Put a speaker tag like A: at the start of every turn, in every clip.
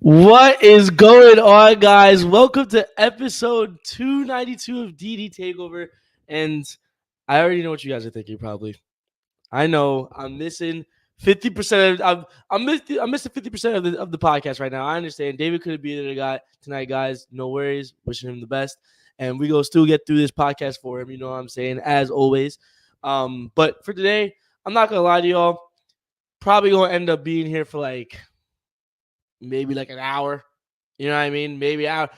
A: What is going on, guys? Welcome to episode 292 of D&E Takeover. And I already know what you guys are thinking, probably. I know I'm missing 50% of I'm missing 50% of the podcast right now. I understand. David couldn't be there tonight, guys. No worries. Wishing him the best. And we go still get through this podcast for him, you know what I'm saying, as always. But for today, I'm not gonna lie to y'all. Probably gonna end up being here for maybe like an hour. You know what I mean? Maybe an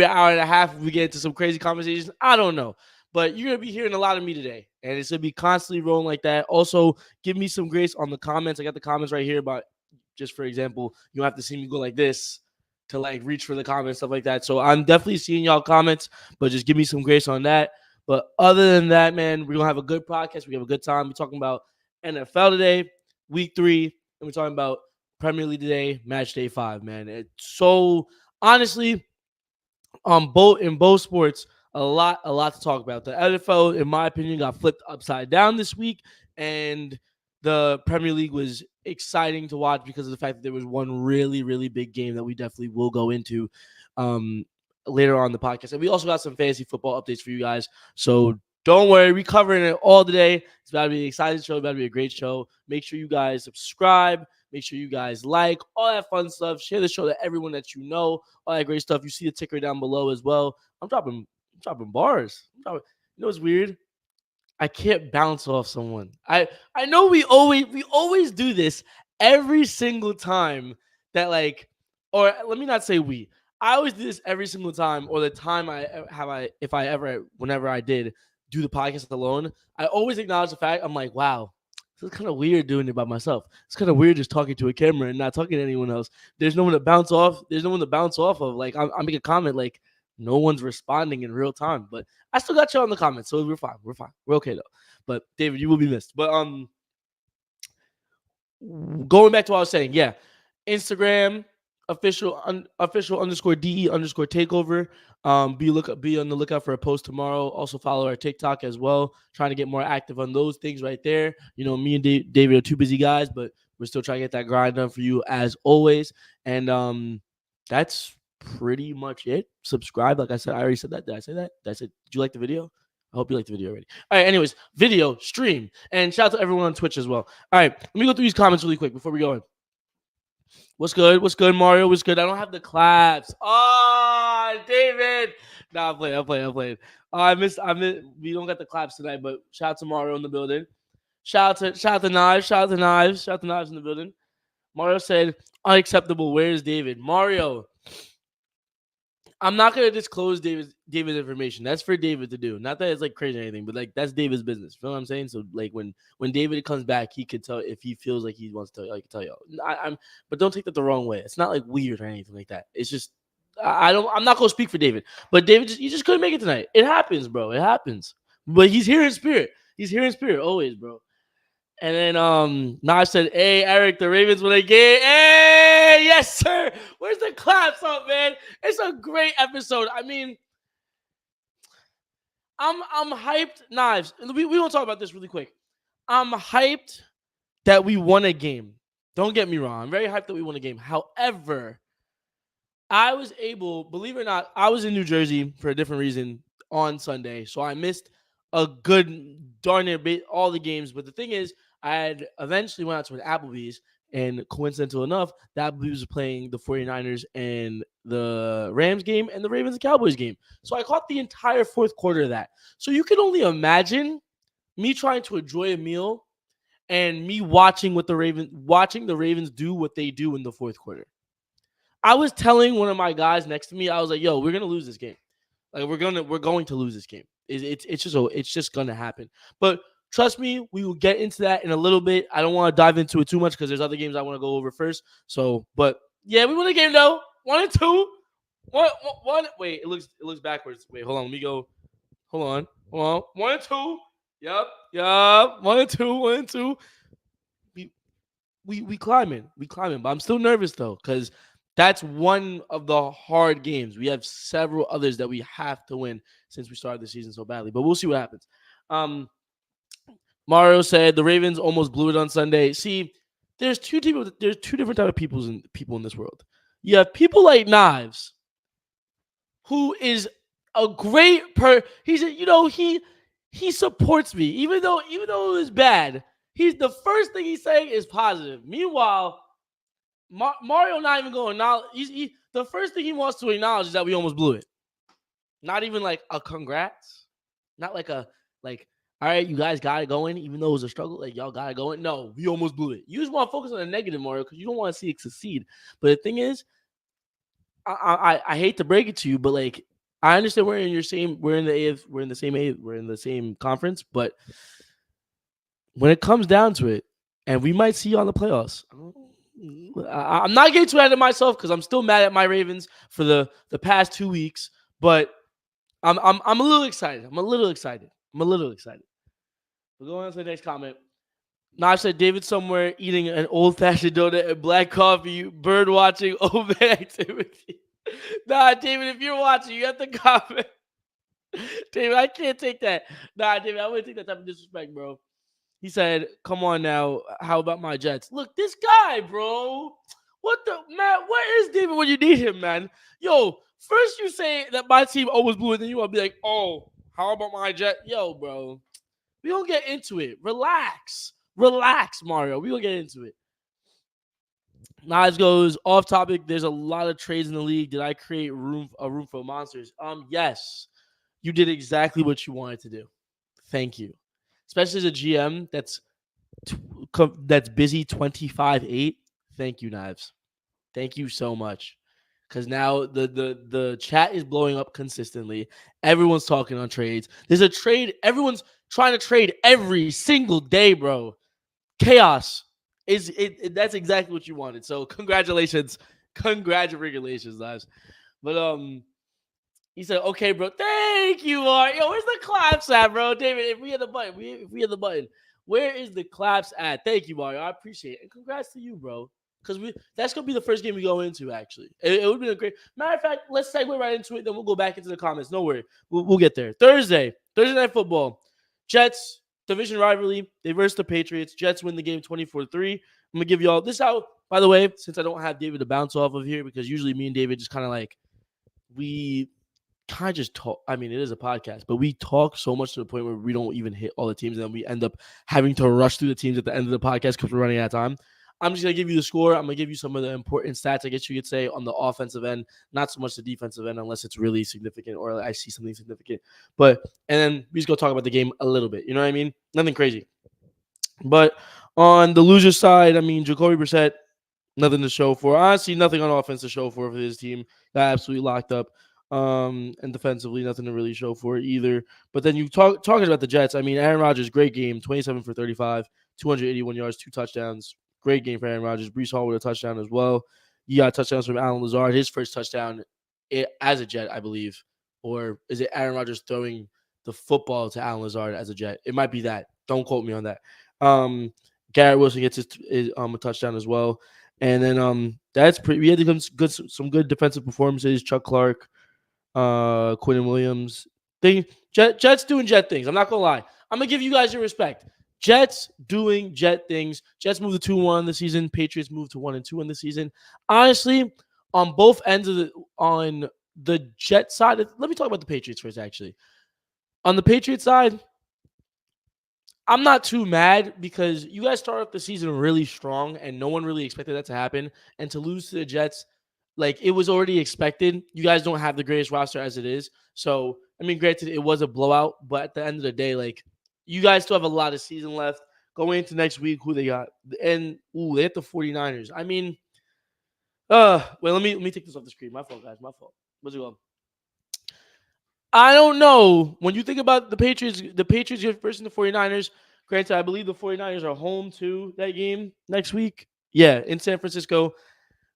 A: hour and a half if we get into some crazy conversations. I don't know. But you're gonna be hearing a lot of me today. And it's gonna be constantly rolling like that. Also, give me some grace on the comments. I got the comments right here about just for example, you don't have to see me go like this to like reach for the comments, stuff like that. So I'm definitely seeing y'all comments, but just give me some grace on that. But other than that, man, we're gonna have a good podcast. We have a good time. We're talking about NFL today, week 3, and we're talking about Premier League today, match day 5, man. It's so honestly, both sports, a lot to talk about. The NFL, in my opinion, got flipped upside down this week, and the Premier League was exciting to watch because of the fact that there was one really, really big game that we definitely will go into um, later on in the podcast. And we also got some fantasy football updates for you guys. So don't worry, we covering it all today. It's about to be an exciting show, about to be a great show. Make sure you guys subscribe. Make sure you guys like all that fun stuff. Share the show to everyone that you know. All that great stuff. You see the ticker down below as well. I'm dropping bars. You know what's weird? I can't bounce off someone. I know we always do this every single time that or let me not say we. I always do this every single time, or the time whenever I did do the podcast alone, I always acknowledge the fact I'm like, wow, it's kind of weird doing it by myself. It's kind of weird just talking to a camera and not talking to anyone else. There's no one to bounce off. There's no one to bounce off of. Like I make a comment, like no one's responding in real time, but I still got you on the comments, so we're fine. We're fine. We're okay though. But David, you will be missed. But going back to what I was saying, yeah, Instagram official underscore de underscore takeover. Be on the lookout for a post tomorrow. Also follow our TikTok as well. Trying to get more active on those things right there. You know, me and David are two busy guys, but we're still trying to get that grind done for you as always. And that's pretty much it. Subscribe, like I said. I already said that. Did I say that? Did I say? Did you like the video? I hope you liked the video already. All right, anyways, video, stream, and shout out to everyone on Twitch as well. All right, let me go through these comments really quick before we go in. What's good? What's good, Mario? What's good? I don't have the claps. Oh, David. Nah, I'm playing. I missed. We don't got the claps tonight, but shout out to Mario in the building. Shout out to Knives. Shout out to Knives in the building. Mario said, unacceptable. Where's David? Mario, I'm not gonna disclose David's information. That's for David to do. Not that it's like crazy or anything, but like that's David's business. You know what I'm saying? So like when David comes back, he could tell if he feels like he wants to tell you. I can tell you. But don't take that the wrong way. It's not like weird or anything like that. It's just I'm not gonna speak for David, but David you just couldn't make it tonight. It happens, bro. It happens. But he's here in spirit. He's here in spirit always, bro. And then Naj said, hey, Eric, the Ravens win a game. Hey, yes, sir. Where's the claps up, man? It's a great episode. I mean, I'm hyped. Knives. We won't talk about this really quick. I'm hyped that we won a game. Don't get me wrong. I'm very hyped that we won a game. However, I was able, believe it or not, I was in New Jersey for a different reason on Sunday. So I missed a good darn near all the games. But the thing is, I had eventually went out to an Applebee's, and coincidental enough, the Applebee's was playing the 49ers and the Rams game and the Ravens and Cowboys game. So I caught the entire fourth quarter of that. So you can only imagine me trying to enjoy a meal and me watching the Ravens do what they do in the fourth quarter. I was telling one of my guys next to me, I was like, yo, we're gonna lose this game. Like we're going to lose this game. It's just gonna happen. But trust me, we will get into that in a little bit. I don't want to dive into it too much because there's other games I want to go over first. So, but yeah, we won the game though. 1-2. One. Wait, it looks backwards. Wait, hold on. Let me go. Hold on. 1-2. Yep. 1-2. We climbing. But I'm still nervous though because that's one of the hard games. We have several others that we have to win since we started the season so badly. But we'll see what happens. Mario said the Ravens almost blew it on Sunday. See, there's two different type of people in this world. You have people like Knives, who is a great he's a, he supports me even though it was bad. He's the first thing he's saying is positive. Meanwhile, Mario not even going to acknowledge. The first thing he wants to acknowledge is that we almost blew it. Not even like a congrats. Not like a like. All right, you guys got it going, even though it was a struggle. Like y'all got it going. No, we almost blew it. You just want to focus on the negative, Mario, because you don't want to see it succeed. But the thing is, I hate to break it to you, but like I understand we're in the same conference, but when it comes down to it, and we might see you on the playoffs. I'm not getting too ahead of myself because I'm still mad at my Ravens for the past 2 weeks, but I'm a little excited. I'm a little excited. We're going on to the next comment. Now I said David somewhere eating an old-fashioned donut and black coffee, bird watching, open activity. Nah, David, if you're watching, you have to comment. David, I can't take that. Nah, David, I wouldn't take that type of disrespect, bro. He said, "Come on now. How about my Jets? Look, this guy, bro. What the man? Where is David when you need him, man? Yo, first you say that my team almost blew it, then you want to be like, oh, how about my Jet? Yo, bro, we don't get into it. Relax, Mario. We gonna get into it." Nas goes off topic. There's a lot of trades in the league. Did I create a room for monsters? Yes, you did exactly what you wanted to do. Thank you. Especially as a GM that's busy 25-8. Thank you, Knives. Thank you so much. Because now the chat is blowing up consistently. Everyone's talking on trades. There's a trade. Everyone's trying to trade every single day, bro. Chaos is it. That's exactly what you wanted. So congratulations, Knives. But he said, "Okay, bro. Thank you, Art. Yo, where's the claps at, bro? David, if we had the button, where is the claps at? Thank you, Mario. I appreciate it. And congrats to you, bro. Because that's gonna be the first game we go into. Actually, it would be a great matter of fact. Let's segue right into it. Then we'll go back into the comments. No worry, we'll get there. Thursday night football. Jets division rivalry. They versus the Patriots. Jets win the game 24-3. I'm gonna give y'all this out. By the way, since I don't have David to bounce off of here, because usually me and David just kind of like we kind of just talk. I mean, it is a podcast, but we talk so much to the point where we don't even hit all the teams, and then we end up having to rush through the teams at the end of the podcast because we're running out of time. I'm just gonna give you the score. I'm gonna give you some of the important stats, I guess you could say, on the offensive end, not so much the defensive end, unless it's really significant or I see something significant. But and then we just go talk about the game a little bit. You know what I mean? Nothing crazy. But on the loser side, I mean, Jacoby Brissett, nothing to show for. Honestly, nothing on offense to show for his team. Got absolutely locked up. And defensively, nothing to really show for either. But then you talking about the Jets. I mean, Aaron Rodgers, great game, 27 for 35, 281 yards, 2 touchdowns. Great game for Aaron Rodgers. Brees Hall with a touchdown as well. You got touchdowns from Allen Lazard, his first touchdown as a Jet, I believe. Or is it Aaron Rodgers throwing the football to Allen Lazard as a Jet? It might be that. Don't quote me on that. Garrett Wilson gets his a touchdown as well. And then that's pretty. We had some good defensive performances. Chuck Clark, Quinn Williams. Jets doing Jet things. I'm not gonna lie. I'm gonna give you guys your respect. Jets doing Jet things. Jets move to 2-1 this season. Patriots move to 1-2 in the season. Honestly, on both ends of on the Jet side, let me talk about the Patriots first. Actually, on the Patriots side, I'm not too mad because you guys start off the season really strong and no one really expected that to happen. And to lose to the Jets, like it was already expected. You guys don't have the greatest roster as it is. So, I mean, granted, it was a blowout, but at the end of the day, like you guys still have a lot of season left. Going into next week, who they got? And they hit the 49ers. I mean, let me take this off the screen. My fault, guys. My fault. What's it called? I don't know. When you think about the Patriots get first in the 49ers. Granted, I believe the 49ers are home to that game next week. Yeah, in San Francisco.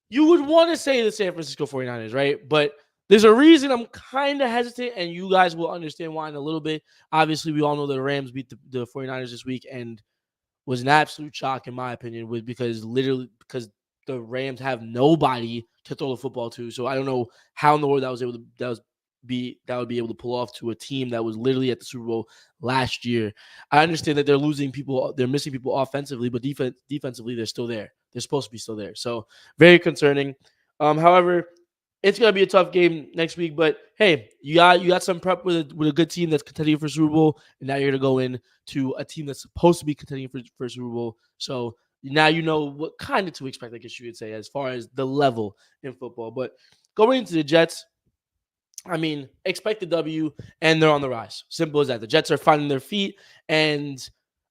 A: You would want to say the San Francisco 49ers, right? But there's a reason I'm kind of hesitant, and you guys will understand why in a little bit. Obviously, we all know the Rams beat the 49ers this week and was an absolute shock, in my opinion, because the Rams have nobody to throw the football to. So I don't know how in the world that would be able to pull off to a team that was literally at the Super Bowl last year. I understand that they're losing people, they're missing people offensively, but defensively they're still there. They're supposed to be still there. So very concerning. However, it's gonna be a tough game next week. But hey, you got some prep with a good team that's contending for Super Bowl, and now you're gonna go in to a team that's supposed to be contending for Super Bowl. So now you know what kind of to expect. I guess you could say as far as the level in football. But going into the Jets, I mean, expect the W, and they're on the rise. Simple as that. The Jets are finding their feet, and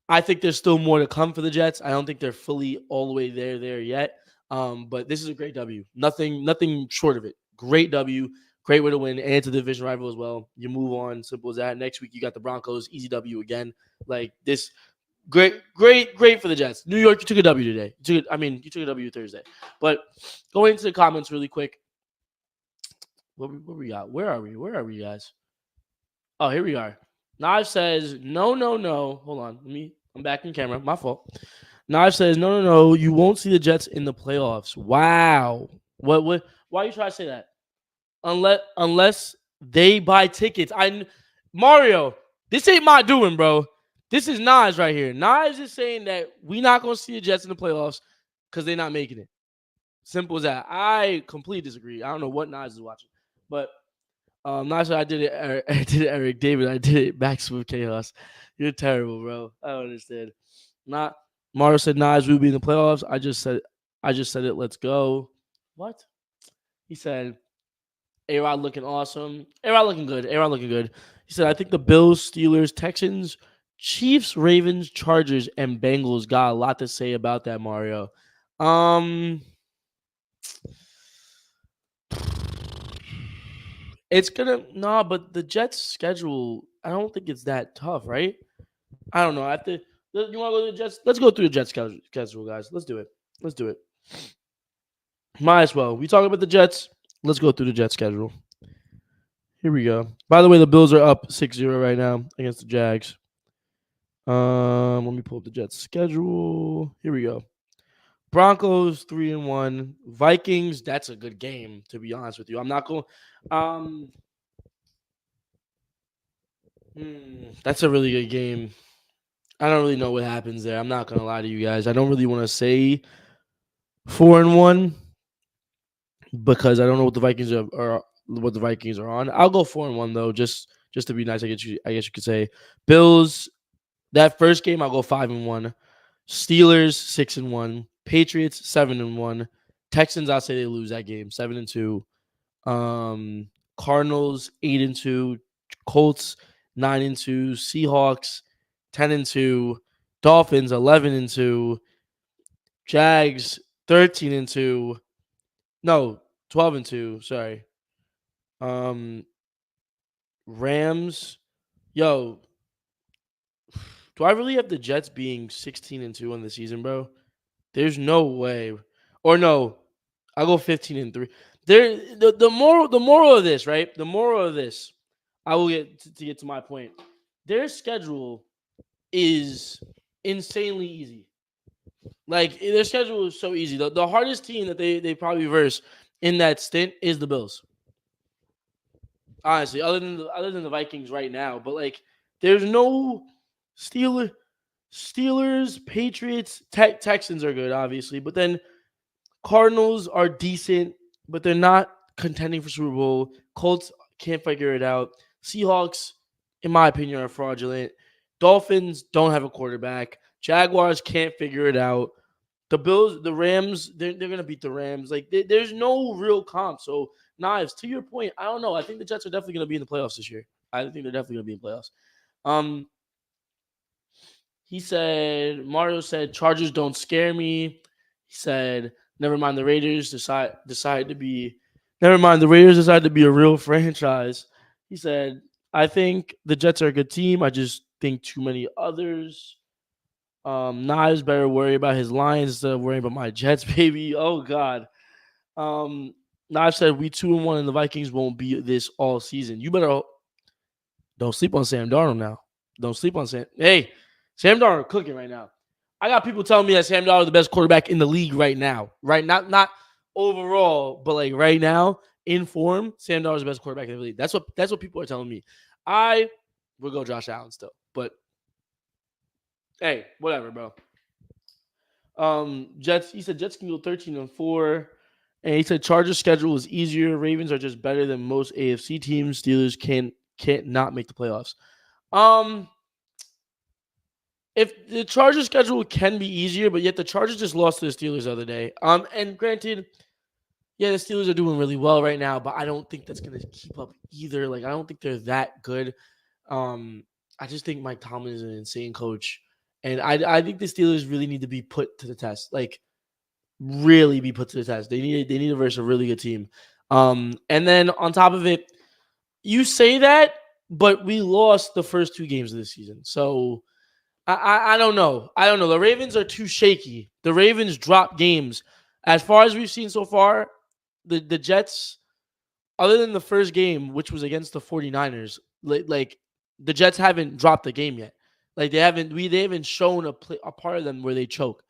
A: I think there's still more to come for the Jets. I don't think they're fully all the way there yet. But this is a great W. Nothing short of it. Great W. Great way to win, and it's a division rival as well. You move on. Simple as that. Next week you got the Broncos. Easy W again. Like this. Great for the Jets. New York, you took a W today. You took a W Thursday. But going into the comments really quick. What we got? Where are we? Where are we, guys? Oh, here we are. Naj says, no, no, no. Hold on. I'm back in camera. My fault. Naj says, no, no, no. You won't see the Jets in the playoffs. Wow. What why are you trying to say that? Unless they buy tickets. Mario, this ain't my doing, bro. This is Naj right here. Naj is saying that we not gonna see the Jets in the playoffs because they're not making it. Simple as that. I completely disagree. I don't know what Naj is watching. But not sure I did it. I did it, Eric David. I did it. Max with chaos. You're terrible, bro. I don't understand. Not Mario said Nas will be in the playoffs. I just said it. Let's go. What? He said A Rod looking awesome. A Rod looking good. A Rod looking good. He said I think the Bills, Steelers, Texans, Chiefs, Ravens, Chargers, and Bengals got a lot to say about that, Mario. Um. It's gonna no, but the Jets' schedule, I don't think it's that tough, right? I don't know. I have to. You want to go to the Jets? Let's go through the Jets schedule, guys. Let's do it. Let's do it. Might as well. We talk about the Jets. Let's go through the Jets schedule. Here we go. By the way, the Bills are up 6-0 right now against the Jags. Let me pull up the Jets schedule. Here we go. Broncos 3-1. Vikings. That's a good game, to be honest with you. I'm not going. Um, that's a really good game. I don't really know what happens there. I'm not gonna lie to you guys. I don't really want to say 4-1 because I don't know what the Vikings are what the Vikings are on. I'll go 4-1 though, just to be nice. I guess you could say Bills. That first game, I'll go 5-1. Steelers 6-1. Patriots 7-1. Texans, I'll say they lose that game 7-2. Cardinals 8-2. Colts 9-2. Seahawks 10-2. Dolphins 11-2. Jags 13-2. No, 12-2. Sorry. Um, Rams. Yo, do I really have the Jets being 16-2 on the season, bro? There's no way. Or no, I'll go 15-3. The moral of this, right? The moral of this, I will get to get to my point. Their schedule is insanely easy. Like their schedule is so easy. The hardest team that they probably verse in that stint is the Bills. Honestly, other than the Vikings right now, but like there's no Steelers, Patriots, Texans are good, obviously, but then Cardinals are decent, but they're not contending for Super Bowl. Colts can't figure it out. Seahawks, in my opinion, are fraudulent. Dolphins don't have a quarterback. Jaguars can't figure it out. The Bills, the Rams, they're gonna beat the Rams. Like there's no real comp. So Knives, to your point, I don't know. I think the Jets are definitely gonna be in the playoffs this year. I think they're definitely gonna be in the playoffs. Um, he said Mario said Chargers don't scare me. He said never mind the Raiders decide to be never mind the Raiders decide to be a real franchise. He said I think the Jets are a good team. I just think too many others. Knives better worry about his Lions instead of worrying about my Jets, baby. Oh God. Um, Knives said we 2-1 and the Vikings won't be this all season. You better don't sleep on Sam Darnold now. Don't sleep on Sam. Hey, Sam Darnold cooking right now. I got people telling me that Sam Darnold is the best quarterback in the league right now. Right, not overall, but like right now in form, Sam Darnold is the best quarterback in the league. That's what people are telling me. I would go Josh Allen still, but hey, whatever, bro. Jets. He said Jets can go 13-4. And he said Chargers schedule is easier. Ravens are just better than most AFC teams. Steelers can't not make the playoffs. Um, if the Chargers schedule can be easier, but yet the Chargers just lost to the Steelers the other day. And granted, yeah, the Steelers are doing really well right now, but I don't think that's gonna keep up either. Like, I don't think they're that good. Um, I just think Mike Tomlin is an insane coach, and I think the Steelers really need to be put to the test. Like, really be put to the test. They need to verse a really good team. And then on top of it, you say that, but we lost the first two games of the season, so I don't know. I don't know. The Ravens are too shaky. The Ravens drop games. As far as we've seen so far, the Jets, other than the first game, which was against the 49ers, like the Jets haven't dropped the game yet. Like they haven't shown a part of them where they choke,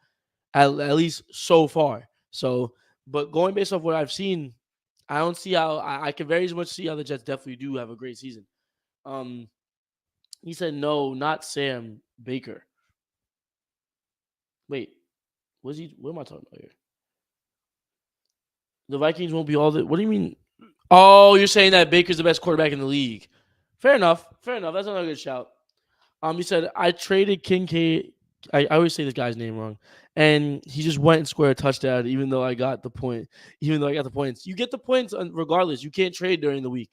A: at least so far. So, but going based off what I've seen, I don't see how I can very much see how the Jets definitely do have a great season. Um, he said no, not Sam Baker. Wait, was he? What am I talking about here? The Vikings won't be all the. What do you mean? Oh, you're saying that Baker's the best quarterback in the league. Fair enough. Fair enough. That's another good shout. He said I traded Kincaid. I always say this guy's name wrong, and he just went and scored a touchdown. Even though I got the point, even though I got the points, you get the points regardless. You can't trade during the week.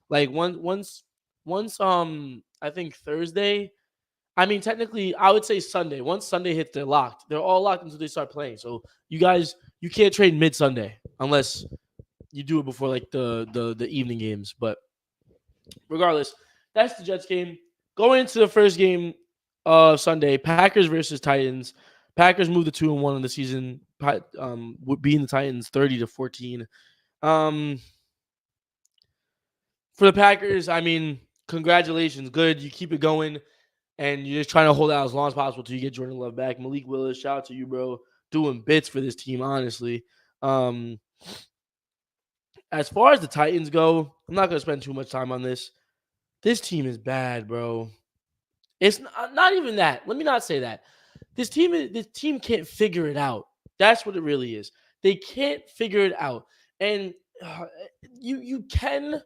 A: Like once I think Thursday. I mean, technically, I would say Sunday. Once Sunday hits, they're locked. They're all locked until they start playing. So you guys, you can't trade mid Sunday unless you do it before like the evening games. But regardless, that's the Jets game. Going into the first game of Sunday, Packers versus Titans. Packers moved to 2-1 in the season, beating the Titans 30-14. Um, for the Packers, I mean, congratulations, good. You keep it going, and you're just trying to hold out as long as possible till you get Jordan Love back. Malik Willis, shout out to you, bro, doing bits for this team. Honestly, um, as far as the Titans go, I'm not gonna spend too much time on this. This team is bad, bro. It's not even that. Let me not say that. This team can't figure it out. That's what it really is. They can't figure it out. And uh, you can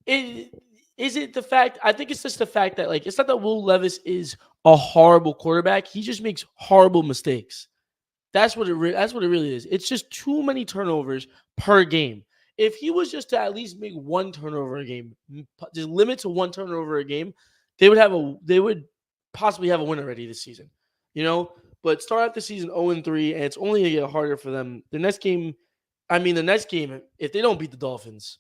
A: it is it the fact I think it's just the fact that like it's not that Will Levis is a horrible quarterback. He just makes horrible mistakes. That's what it really is. It's just too many turnovers per game. If he was just to at least make one turnover a game, just limit to one turnover a game, they would possibly have a win already this season. You know, but start out the season 0-3, and it's only gonna get harder for them. The next game, if they don't beat the Dolphins,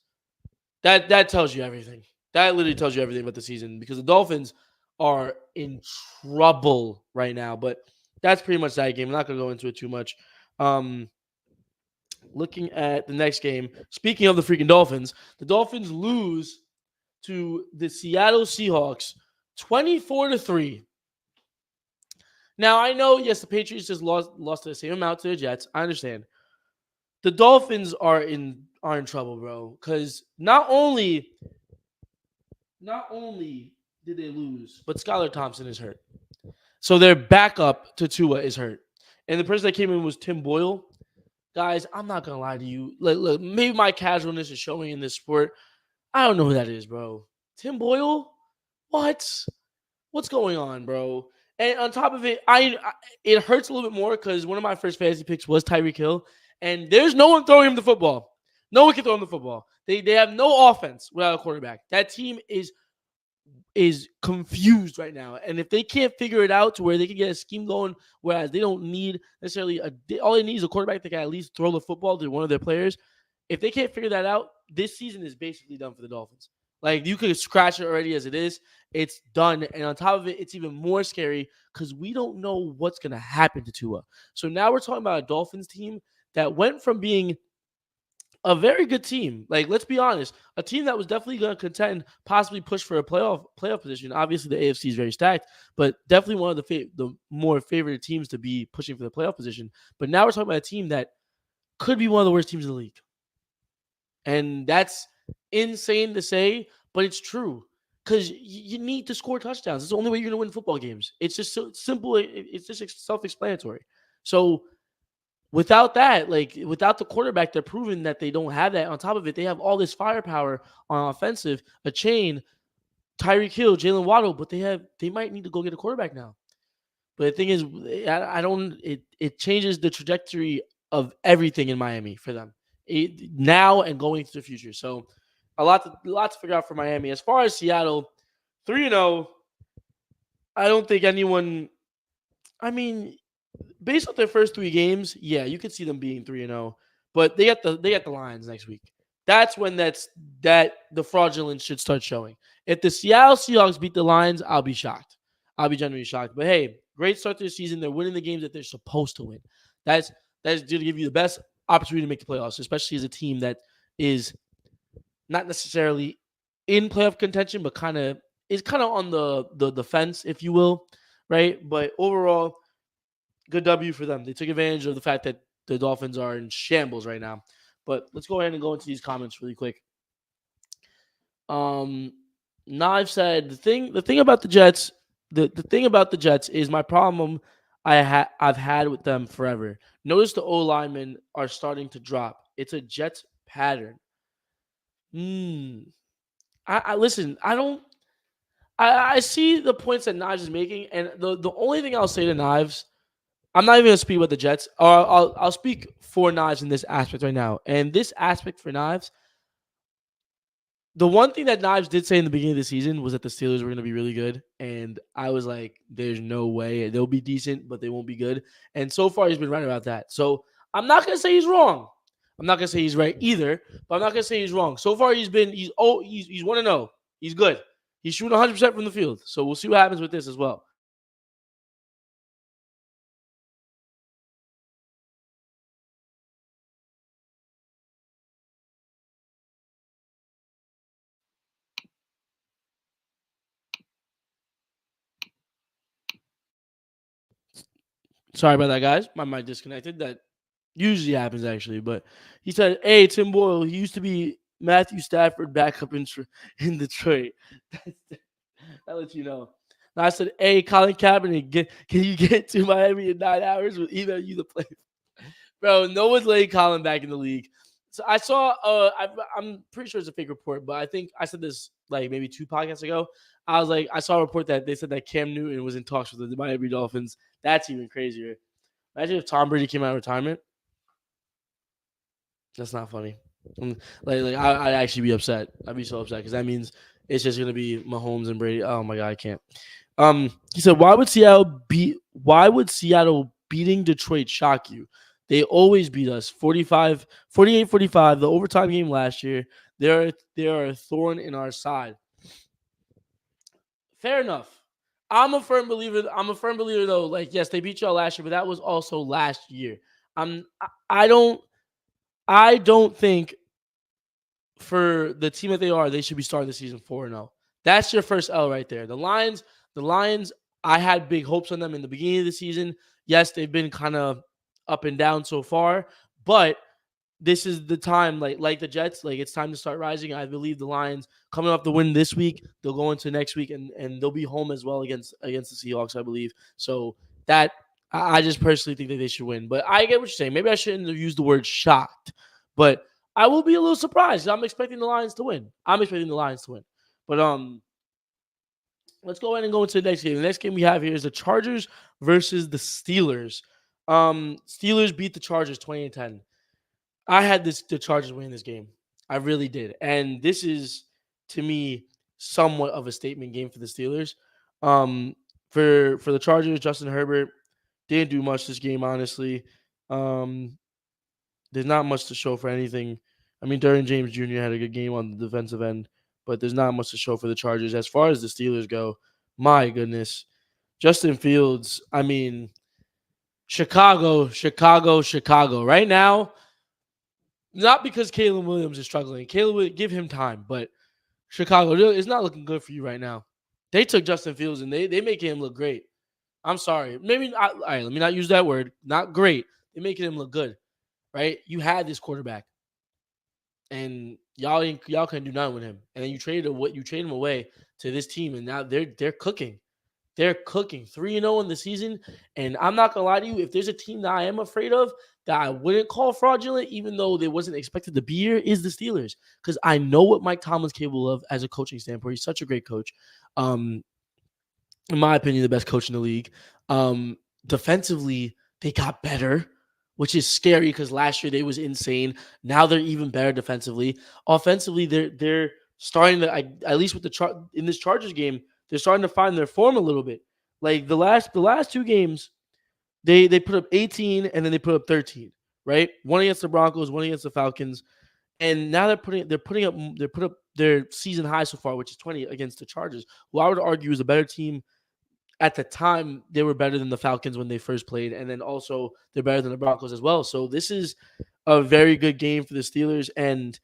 A: that tells you everything. That literally tells you everything about the season because the Dolphins are in trouble right now. But that's pretty much that game. I'm not going to go into it too much. Um, Looking at the next game, speaking of the freaking Dolphins, the Dolphins lose to the Seattle Seahawks 24-3. Now I know, yes, the Patriots just lost the same amount to the Jets. I understand. The Dolphins are in trouble, bro. Because not only did they lose, but Skylar Thompson is hurt. So their backup to Tua is hurt. And the person that came in was Tim Boyle. Guys, I'm not gonna lie to you. Look, maybe my casualness is showing in this sport. I don't know who that is, bro. Tim Boyle? What? What's going on, bro? And on top of it, it hurts a little bit more because one of my first fantasy picks was Tyreek Hill, and there's no one throwing him the football. No one can throw him the football. They have no offense without a quarterback. That team is confused right now. And if they can't figure it out to where they can get a scheme going, whereas they don't need necessarily all they need is a quarterback that can at least throw the football to one of their players. If they can't figure that out, this season is basically done for the Dolphins. Like you could scratch it already as it is. It's done. And on top of it, it's even more scary because we don't know what's going to happen to Tua. So now we're talking about a Dolphins team that went from being a very good team. Like, let's be honest, a team that was definitely going to contend, possibly push for a playoff position. Obviously, the AFC is very stacked, but definitely one of the more favored teams to be pushing for the playoff position. But now we're talking about a team that could be one of the worst teams in the league, and that's insane to say, but it's true because you need to score touchdowns. It's the only way you're going to win football games. It's just so simple. It's just self-explanatory. So without that, like without the quarterback, they're proving that they don't have that. On top of it, they have all this firepower on offensive, a chain, Tyreek Hill, Jalen Waddle, but they might need to go get a quarterback now. But the thing is, I don't. It changes the trajectory of everything in Miami for them now and going into the future. So a lot to figure out for Miami. As far as Seattle, 3-0. I don't think anyone. I mean, based off their first three games, yeah, you could see them being 3-0. But they got the Lions next week. That's when that the fraudulence should start showing. If the Seattle Seahawks beat the Lions, I'll be shocked. I'll be genuinely shocked. But hey, great start to the season. They're winning the games that they're supposed to win. That's that's going to give you the best opportunity to make the playoffs, especially as a team that is not necessarily in playoff contention, but kind of on the fence, if you will, right? But overall, good W for them. They took advantage of the fact that the Dolphins are in shambles right now. But let's go ahead and go into these comments really quick. Um, Knife said the thing about the Jets, the thing about the Jets is my problem I've had with them forever. Notice the O linemen are starting to drop. It's a Jets pattern. Hmm. I listen. I don't. I see the points that Knives is making, and the only thing I'll say to Knives, I'm not even gonna speak about the Jets. Or I'll speak for Knives in this aspect right now. And this aspect for Knives, the one thing that Knives did say in the beginning of the season was that the Steelers were going to be really good, and I was like, "There's no way they'll be decent, but they won't be good." And so far, he's been right about that. So I'm not going to say he's wrong. I'm not going to say he's right either, but I'm not going to say he's wrong. So far, he's 1-0. He's good. He's shooting 100% from the field. So we'll see what happens with this as well. Sorry about that, guys. My mic disconnected. That usually happens actually, but he said, "Hey, Tim Boyle, he used to be Matthew Stafford backup in Detroit." That lets you know. And I said, "Hey, Colin Kaepernick, can you get to Miami in 9 hours? We'll email you the play." Bro, no one's letting Colin back in the league. So I saw, I'm pretty sure it's a fake report, but I think I said this like maybe 2 podcasts ago. I was like, I saw a report that they said that Cam Newton was in talks with the Miami Dolphins. That's even crazier. Imagine if Tom Brady came out of retirement. That's not funny. I'd actually be upset. I'd be so upset because that means it's just gonna be Mahomes and Brady. Oh my god, I can't. He said, Why would Seattle beating Detroit shock you? They always beat us 48-45, the overtime game last year. They are a thorn in our side. Fair enough. I'm a firm believer. I'm a firm believer though. Like, yes, they beat y'all last year, but that was also last year. I'm I don't I don't think for the team that they are, they should be starting the season 4-0. That's your first L right there. The Lions, I had big hopes on them in the beginning of the season. Yes, they've been kind of up and down so far, but this is the time, like the Jets, like it's time to start rising. I believe the Lions coming off the win this week, they'll go into next week and they'll be home as well against the Seahawks, I believe. So that I just personally think that they should win. But I get what you're saying. Maybe I shouldn't have used the word shocked, but I will be a little surprised. I'm expecting the Lions to win. But let's go ahead and go into the next game. The next game we have here is the Chargers versus the Steelers. Steelers beat the Chargers 20-10. I had the Chargers winning this game. I really did. And this is to me somewhat of a statement game for the Steelers. Um for the Chargers, Justin Herbert didn't do much this game, honestly. Um there's not much to show for anything. I mean, Derwin James Jr. had a good game on the defensive end, but there's not much to show for the Chargers. As far as the Steelers go, my goodness. Justin Fields, I mean, Chicago, Chicago, Chicago. Right now, not because Caleb Williams is struggling. Caleb would give him time, but Chicago is not looking good for you right now. They took Justin Fields and they making him look great. I'm sorry. Maybe not, all right, let me not use that word. Not great. They're making him look good, right? You had this quarterback and y'all couldn't do nothing with him. And then you trade him away to this team and now they're cooking. They're cooking 3-0 in the season. And I'm not gonna lie to you, if there's a team that I am afraid of, that I wouldn't call fraudulent, even though they wasn't expected to be here, is the Steelers. Because I know what Mike Tomlin's capable of as a coaching standpoint. He's such a great coach. Um, in my opinion, the best coach in the league. Defensively, they got better, which is scary because last year they was insane. Now they're even better defensively. Offensively, they're starting to, at least with in this Chargers game, they're starting to find their form a little bit. Like the last two games, they put up 18 and then they put up 13, right? One against the Broncos, one against the Falcons, and now they're put up their season high so far, which is 20 against the Chargers, who I would argue is a better team. At the time, they were better than the Falcons when they first played, and then also they're better than the Broncos as well. So this is a very good game for the Steelers. And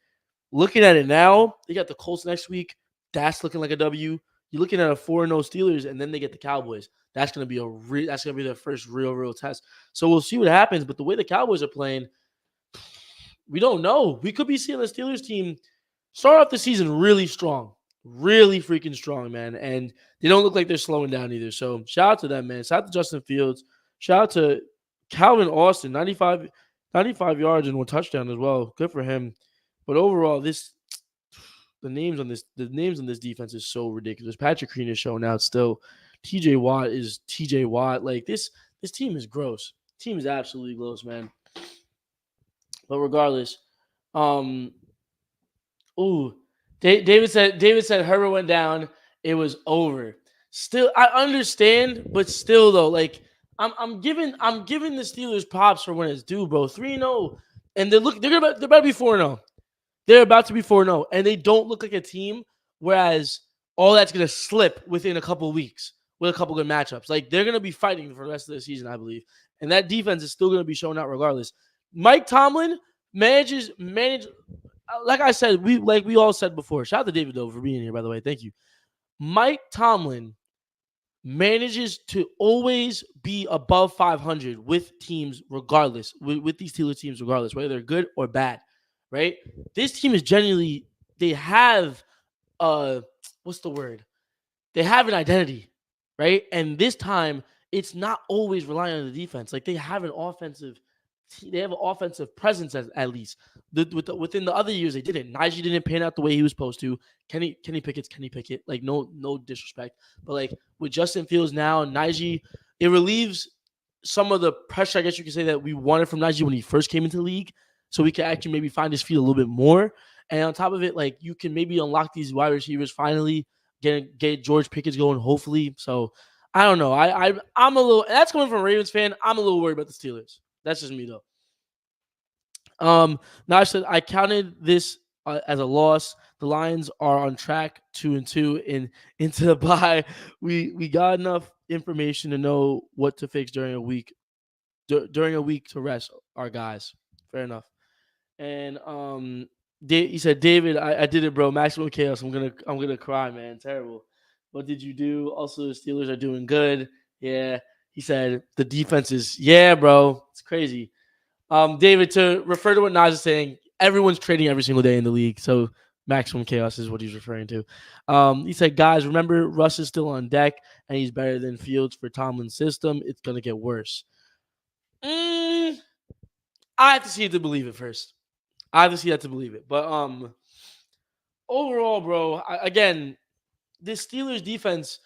A: looking at it now, they got the Colts next week. That's looking like a W. You're looking at a 4-0 Steelers, and then they get the Cowboys. That's gonna be that's gonna be their first real test. So we'll see what happens. But the way the Cowboys are playing, we don't know. We could be seeing the Steelers team start off the season really strong, really freaking strong, man. And they don't look like they're slowing down either. So shout out to them, man. Shout out to Justin Fields. Shout out to Calvin Austin, 95 yards and one touchdown as well. Good for him. But overall, the names on this defense is so ridiculous. Patrick Queen is showing out still. TJ Watt is TJ Watt. Like this team is gross. Team is absolutely gross, man. But regardless, um, ooh, David said Herbert went down. It was over. Still, I understand, but still though, like I'm giving the Steelers props for when it's due, bro. 3-0, and they're about to be 4-0. They're about to be 4-0, and they don't look like a team. Whereas all that's gonna slip within a couple of weeks with a couple good matchups. Like they're gonna be fighting for the rest of the season, I believe, and that defense is still gonna be showing out regardless. Mike Tomlin manage like I said, we all said before. Shout out to David though for being here, by the way. Thank you. Mike Tomlin manages to always be above 500 with teams, regardless, with these Steelers teams, regardless, whether they're good or bad, right? This team is genuinely, they have, what's the word? They have an identity, right? And this time, it's not always relying on the defense. Like they have an offensive presence at least. Within the other years, they didn't. Najee didn't pan out the way he was supposed to. Kenny Pickett's Kenny Pickett. Like no disrespect, but like with Justin Fields now, Najee, it relieves some of the pressure, I guess you could say, that we wanted from Najee when he first came into the league, so we can actually maybe find his feet a little bit more. And on top of it, like you can maybe unlock these wide receivers finally, get George Pickens going, hopefully. So I don't know. I'm a little. That's coming from a Ravens fan. I'm a little worried about the Steelers. That's just me though. Now I said I counted this as a loss. The Lions are on track 2-2 into the bye. We got enough information to know what to fix during a week to rest our guys. Fair enough. And he said, David, I did it, bro. Maximum chaos. I'm gonna cry, man. Terrible. What did you do? Also, the Steelers are doing good. Yeah. He said the defense is, yeah, bro. It's crazy. David, to refer to what Nas is saying, everyone's trading every single day in the league. So maximum chaos is what he's referring to. He said, guys, remember Russ is still on deck and he's better than Fields for Tomlin's system. It's gonna get worse. I have to see it to believe it first. I have to see that to believe it. But overall, bro, again, this Steelers defense,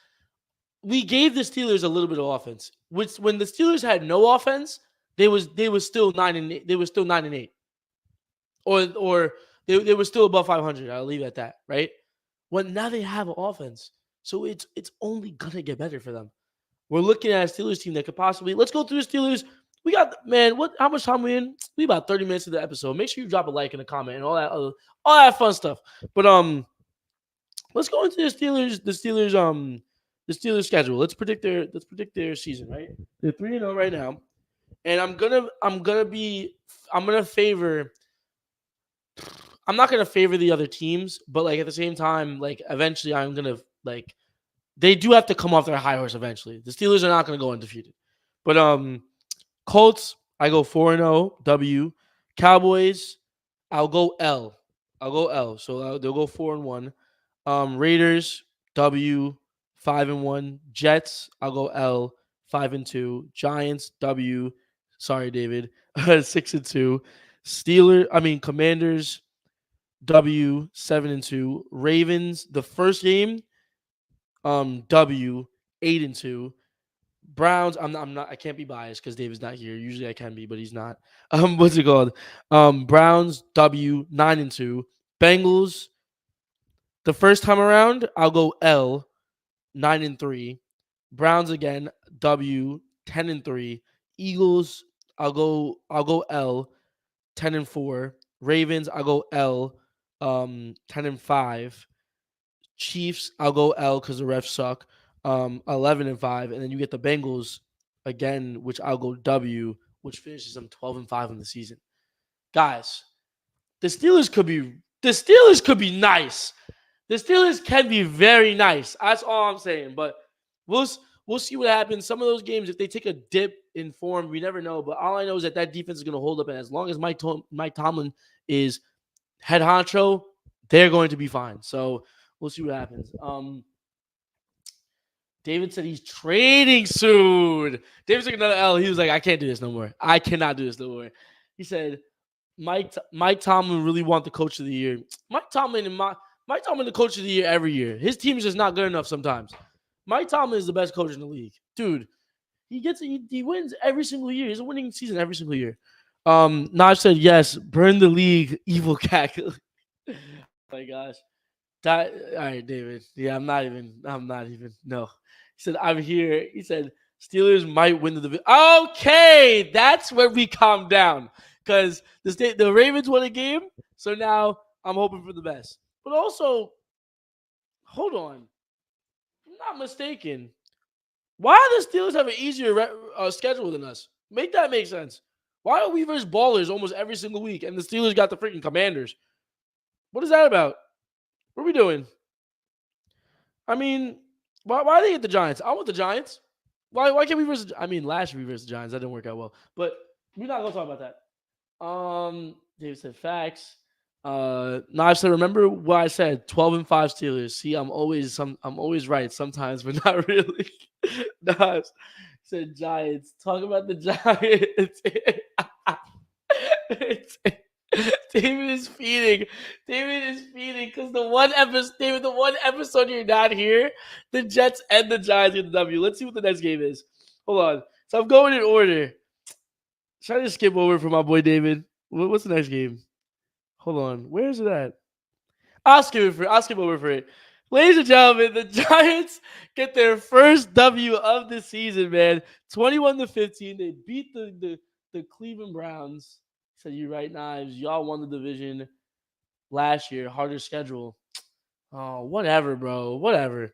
A: we gave the Steelers a little bit of offense. Which when the Steelers had no offense, they was still 9-8. They were still 9-8. Or they were still above 500. I'll leave it at that, right? Well, now they have an offense. So it's only gonna get better for them. We're looking at a Steelers team that could possibly, let's go through the Steelers. We got, man, how much time we in? We about 30 minutes of the episode. Make sure you drop a like and a comment and all that fun stuff. But let's go into the Steelers schedule. Let's predict their season, right? They're 3-0 right now. And I'm not gonna favor the other teams, but like at the same time, like eventually I'm gonna like they do have to come off their high horse eventually. The Steelers are not gonna go undefeated. But Colts, I go 4-0 W. Cowboys, I'll go L. So they'll go 4-1. Raiders, W, 5-1. Jets, I'll go L, 5-2. Giants, W, Sorry, David. 6-2. Commanders W 7-2. Ravens the first game W 8-2. Browns, I can't be biased because David's not here. Usually I can be, but he's not. What's it called? Browns W 9-2. Bengals, the first time around, I'll go L 9-3. Browns again, W 10-3. Eagles, I'll go L 10-4. Ravens, I'll go L 10-5. Chiefs, I'll go L because the refs suck. 11-5, and then you get the Bengals again, which I'll go W, which finishes them 12-5 in the season. Guys, the Steelers could be nice. The Steelers can be very nice. That's all I'm saying. But we'll we'll see what happens. Some of those games, if they take a dip in form, we never know. But all I know is that defense is going to hold up, and as long as Mike Tomlin is head honcho, they're going to be fine. So we'll see what happens. David said he's trading soon. David took another L. He was like, I can't do this no more. I cannot do this no more. He said, Mike Tomlin really want the coach of the year. Mike Tomlin, the coach of the year every year. His team is just not good enough sometimes. Mike Tomlin is the best coach in the league. Dude, he wins every single year. He's a winning season every single year. Naj said, yes, burn the league, evil cat. Oh my gosh. All right, David. Yeah, I'm not even. No. He said, I'm here. He said, Steelers might win the division. Okay, that's where we calm down. Because the Ravens won a game, so now I'm hoping for the best. But also, hold on. I'm not mistaken. Why do the Steelers have an easier schedule than us? Make that make sense. Why are we versus ballers almost every single week, and the Steelers got the freaking Commanders? What is that about? What are we doing? I mean, why they get the Giants? I want the Giants. Why can't we versus? I mean, last year we versus the Giants. That didn't work out well. But we're not gonna talk about that. David said facts. Knives said, remember what I said? 12-5 Steelers. See, I'm always right sometimes, but not really. Knives said Giants. Talk about the Giants. David is feeding. Because the one episode, David, the one episode you're not here, the Jets and the Giants get the W. Let's see what the next game is. Hold on. So I'm going in order. Should I just skip over for my boy David? What's the next game? Hold on. Where is it at? I'll skip over for it. Ladies and gentlemen, the Giants get their first W of the season, man. 21-15. They beat the Cleveland Browns. Said you right, Knives. Y'all won the division last year. Harder schedule. Oh, whatever, bro. Whatever.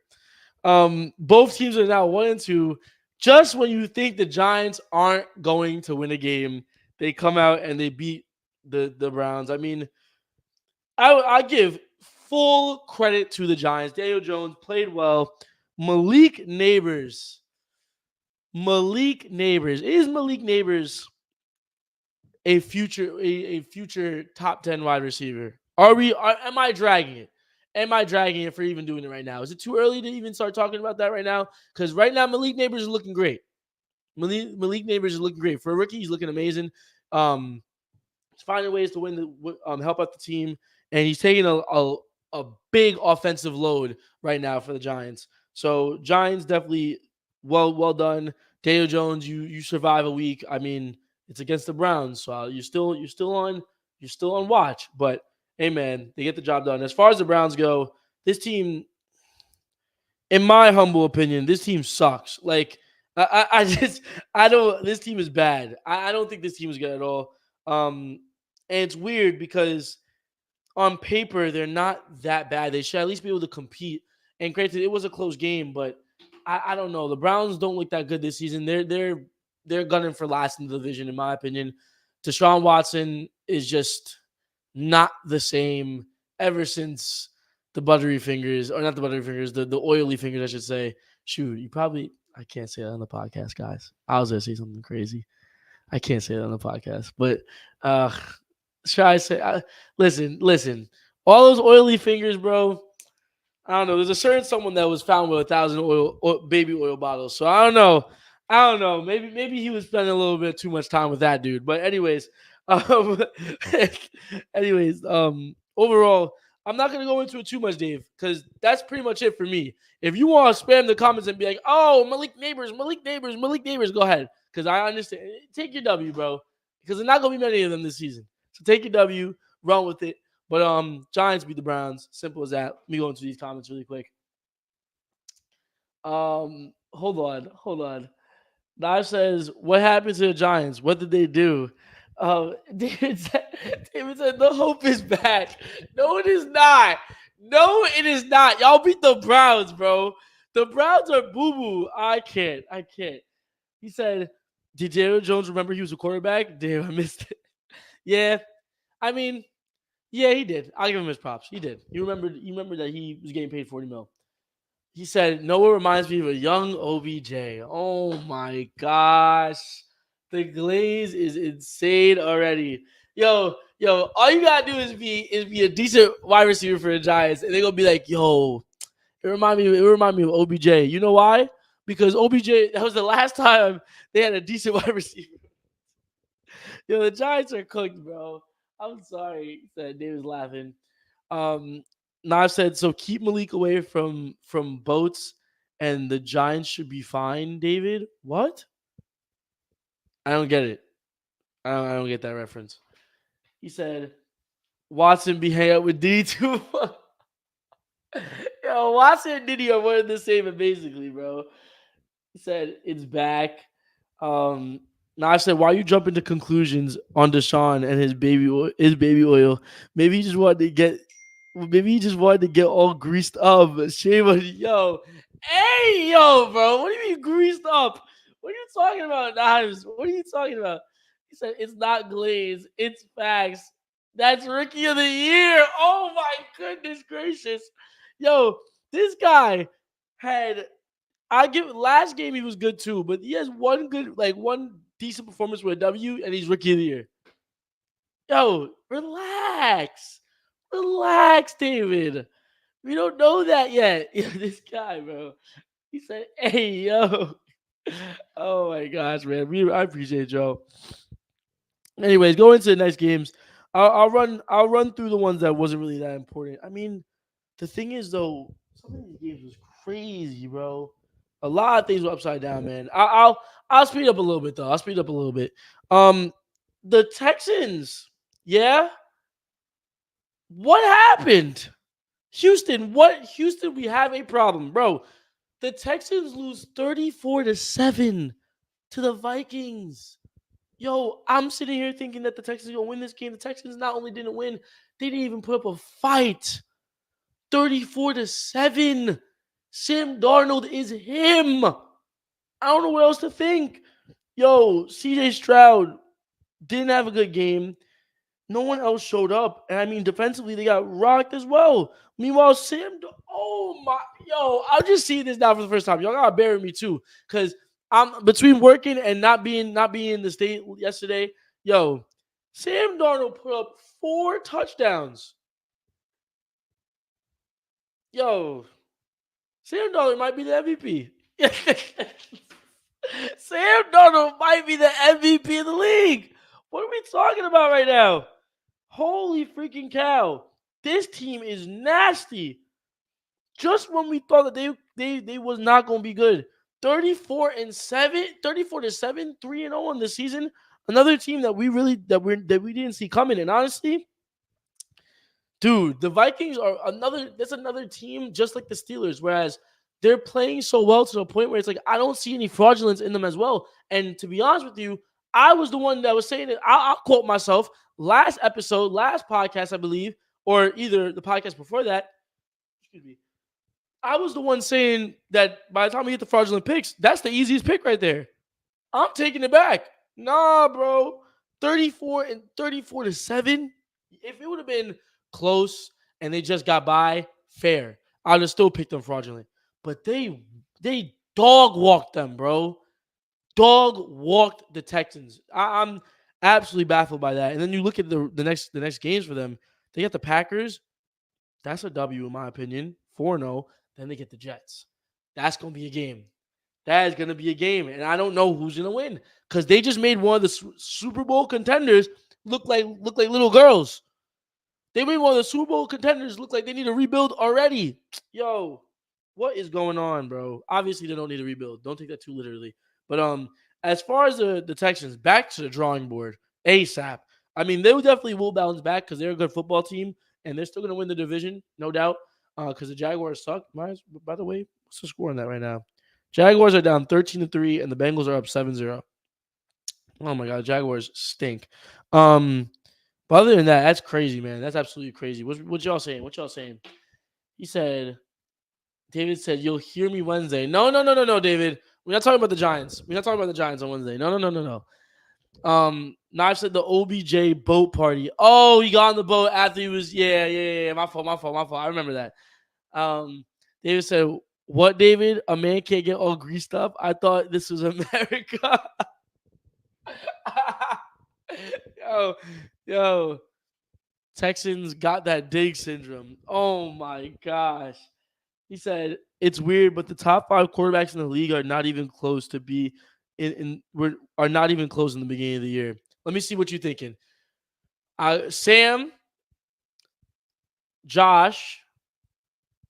A: Both teams are now 1-2. Just when you think the Giants aren't going to win a game, they come out and they beat the Browns. I mean, I give full credit to the Giants. Daniel Jones played well. Malik Neighbors. Is Malik Neighbors a future top 10 wide receiver? Am I dragging it? Am I dragging it for even doing it right now? Is it too early to even start talking about that right now? Because right now, Malik Neighbors is looking great. Malik Neighbors is looking great. For a rookie, he's looking amazing. He's finding ways to help out the team. And he's taking a big offensive load right now for the Giants. So Giants definitely well done. Daniel Jones, you survive a week. I mean, it's against the Browns, so you're still on watch. But hey, man, they get the job done. As far as the Browns go, this team, in my humble opinion, this team sucks. Like I don't. This team is bad. I don't think this team is good at all. And it's weird because on paper they're not that bad. They should at least be able to compete. And granted, it was a close game, but I don't know. The Browns don't look that good this season. They're gunning for last in the division, in my opinion. Deshaun Watson is just not the same ever since the buttery fingers, or not the buttery fingers, the oily fingers, I should say. Shoot, I can't say that on the podcast, guys. I was gonna say something crazy. I can't say that on the podcast, but should I say? Listen. All those oily fingers, bro. I don't know. There's a certain someone that was found with 1,000 baby oil bottles. So I don't know. I don't know. Maybe he was spending a little bit too much time with that dude. But um, overall, I'm not gonna go into it too much, Dave, because that's pretty much it for me. If you want to spam the comments and be like, "Oh, Malik Neighbors," go ahead, because I understand. Take your W, bro, because there's not gonna be many of them this season. So take your W, run with it. But Giants beat the Browns. Simple as that. Let me go into these comments really quick. Hold on. Nash says, "What happened to the Giants? What did they do?" David said, "The hope is back." No, it is not. No, it is not. Y'all beat the Browns, bro. The Browns are boo boo. I can't. I can't. He said, "Did Daniel Jones remember he was a quarterback?" Damn, I missed it. Yeah, I mean, yeah, he did. I'll give him his props. He did. He remembered. He remembered that he was getting paid 40 mil. He said, Noah reminds me of a young OBJ. Oh my gosh. The glaze is insane already. Yo, all you gotta do is be a decent wide receiver for the Giants, and they're gonna be like, yo, it remind me of OBJ. You know why? Because OBJ, that was the last time they had a decent wide receiver. Yo, the Giants are cooked, bro. I'm sorry, said David's laughing. Um, Nav said, so keep Malik away from boats, and the Giants should be fine. David, what? I don't get it. I don't get that reference. He said, Watson be hang out with D too. Yo, Watson and Diddy are one and the same, basically, bro. He said it's back. Um, now I said, why you jumping to conclusions on Deshaun and his baby oil? Maybe he just wanted to get, maybe he just wanted to get all greased up. Shame on yo, hey yo, bro. What do you mean greased up? What are you talking about, Knives? What are you talking about? He said it's not glaze, it's facts. That's rookie of the year. Oh my goodness gracious, yo, this guy had I give last game he was good too, but he has one decent performance with a W, and he's rookie of the year. Yo, relax, David. We don't know that yet. Yo, this guy, bro. He said, "Hey, yo." Oh my gosh, man. I appreciate Joe. Anyways, go into the next games. I'll run through the ones that wasn't really that important. I mean, the thing is though, some of these games was crazy, bro. A lot of things were upside down, man. I'll speed up a little bit though. I'll speed up a little bit. Um, the Texans, yeah. What happened? Houston, what? Houston, we have a problem, bro. The Texans lose 34-7 to the Vikings. Yo, I'm sitting here thinking that the Texans are gonna win this game. The Texans not only didn't win, they didn't even put up a fight. 34-7. Sam Darnold is him. I don't know what else to think. Yo, CJ Stroud didn't have a good game. No one else showed up. And I mean, defensively, they got rocked as well. Meanwhile, oh my, yo, I'm just seeing this now for the first time. Y'all gotta bear with me too. Because I'm between working and not being in the state yesterday. Yo, Sam Darnold put up 4 touchdowns. Yo, Sam Darnold might be the MVP. Sam Darnold might be the MVP of the league. What are we talking about right now? Holy freaking cow. This team is nasty. Just when we thought that they was not going to be good. 34-7, 34-7, 3-0 in the season. Another team that we didn't see coming. And honestly, dude, the Vikings are another team just like the Steelers, whereas they're playing so well to the point where it's like I don't see any fraudulence in them as well. And to be honest with you, I was the one that was saying it. I'll quote myself last episode, last podcast, I believe, or either the podcast before that. Excuse me. I was the one saying that by the time we hit the fraudulent picks, that's the easiest pick right there. I'm taking it back. Nah, bro. 34-7. If it would have been close and they just got by, fair. I'd have still picked them fraudulent. But they dog walked them, bro. Dog walked the Texans. I'm absolutely baffled by that. And then you look at the next games for them. They got the Packers. That's a W in my opinion. 4-0. Then they get the Jets. That's gonna be a game. That is going to be a game, and I don't know who's going to win because they just made one of the Super Bowl contenders look like little girls. They made one of the Super Bowl contenders look like they need to rebuild already. Yo, what is going on, bro? Obviously, they don't need to rebuild. Don't take that too literally. But as far as the Texans, back to the drawing board ASAP. I mean, they definitely will bounce back because they're a good football team and they're still going to win the division, no doubt. Because the Jaguars suck. By the way, what's the score on that right now? Jaguars are down 13-3, and the Bengals are up 7-0. Oh my God, Jaguars stink. But other than that, that's crazy, man. That's absolutely crazy. What y'all saying? What y'all saying? He said, David said, you'll hear me Wednesday. No, no, no, no, no, David. We're not talking about the Giants. We're not talking about the Giants on Wednesday. No, no, no, no, no. Knife said the OBJ boat party. Oh, he got on the boat after he was, yeah. My fault, my fault, my fault. I remember that. David said, what, David? A man can't get all greased up? I thought this was America. yo, yo. Texans got that dig syndrome. Oh my gosh. He said it's weird, but the top 5 quarterbacks in the league are not even close to be are not even close in the beginning of the year. Let me see what you're thinking. Sam, Josh,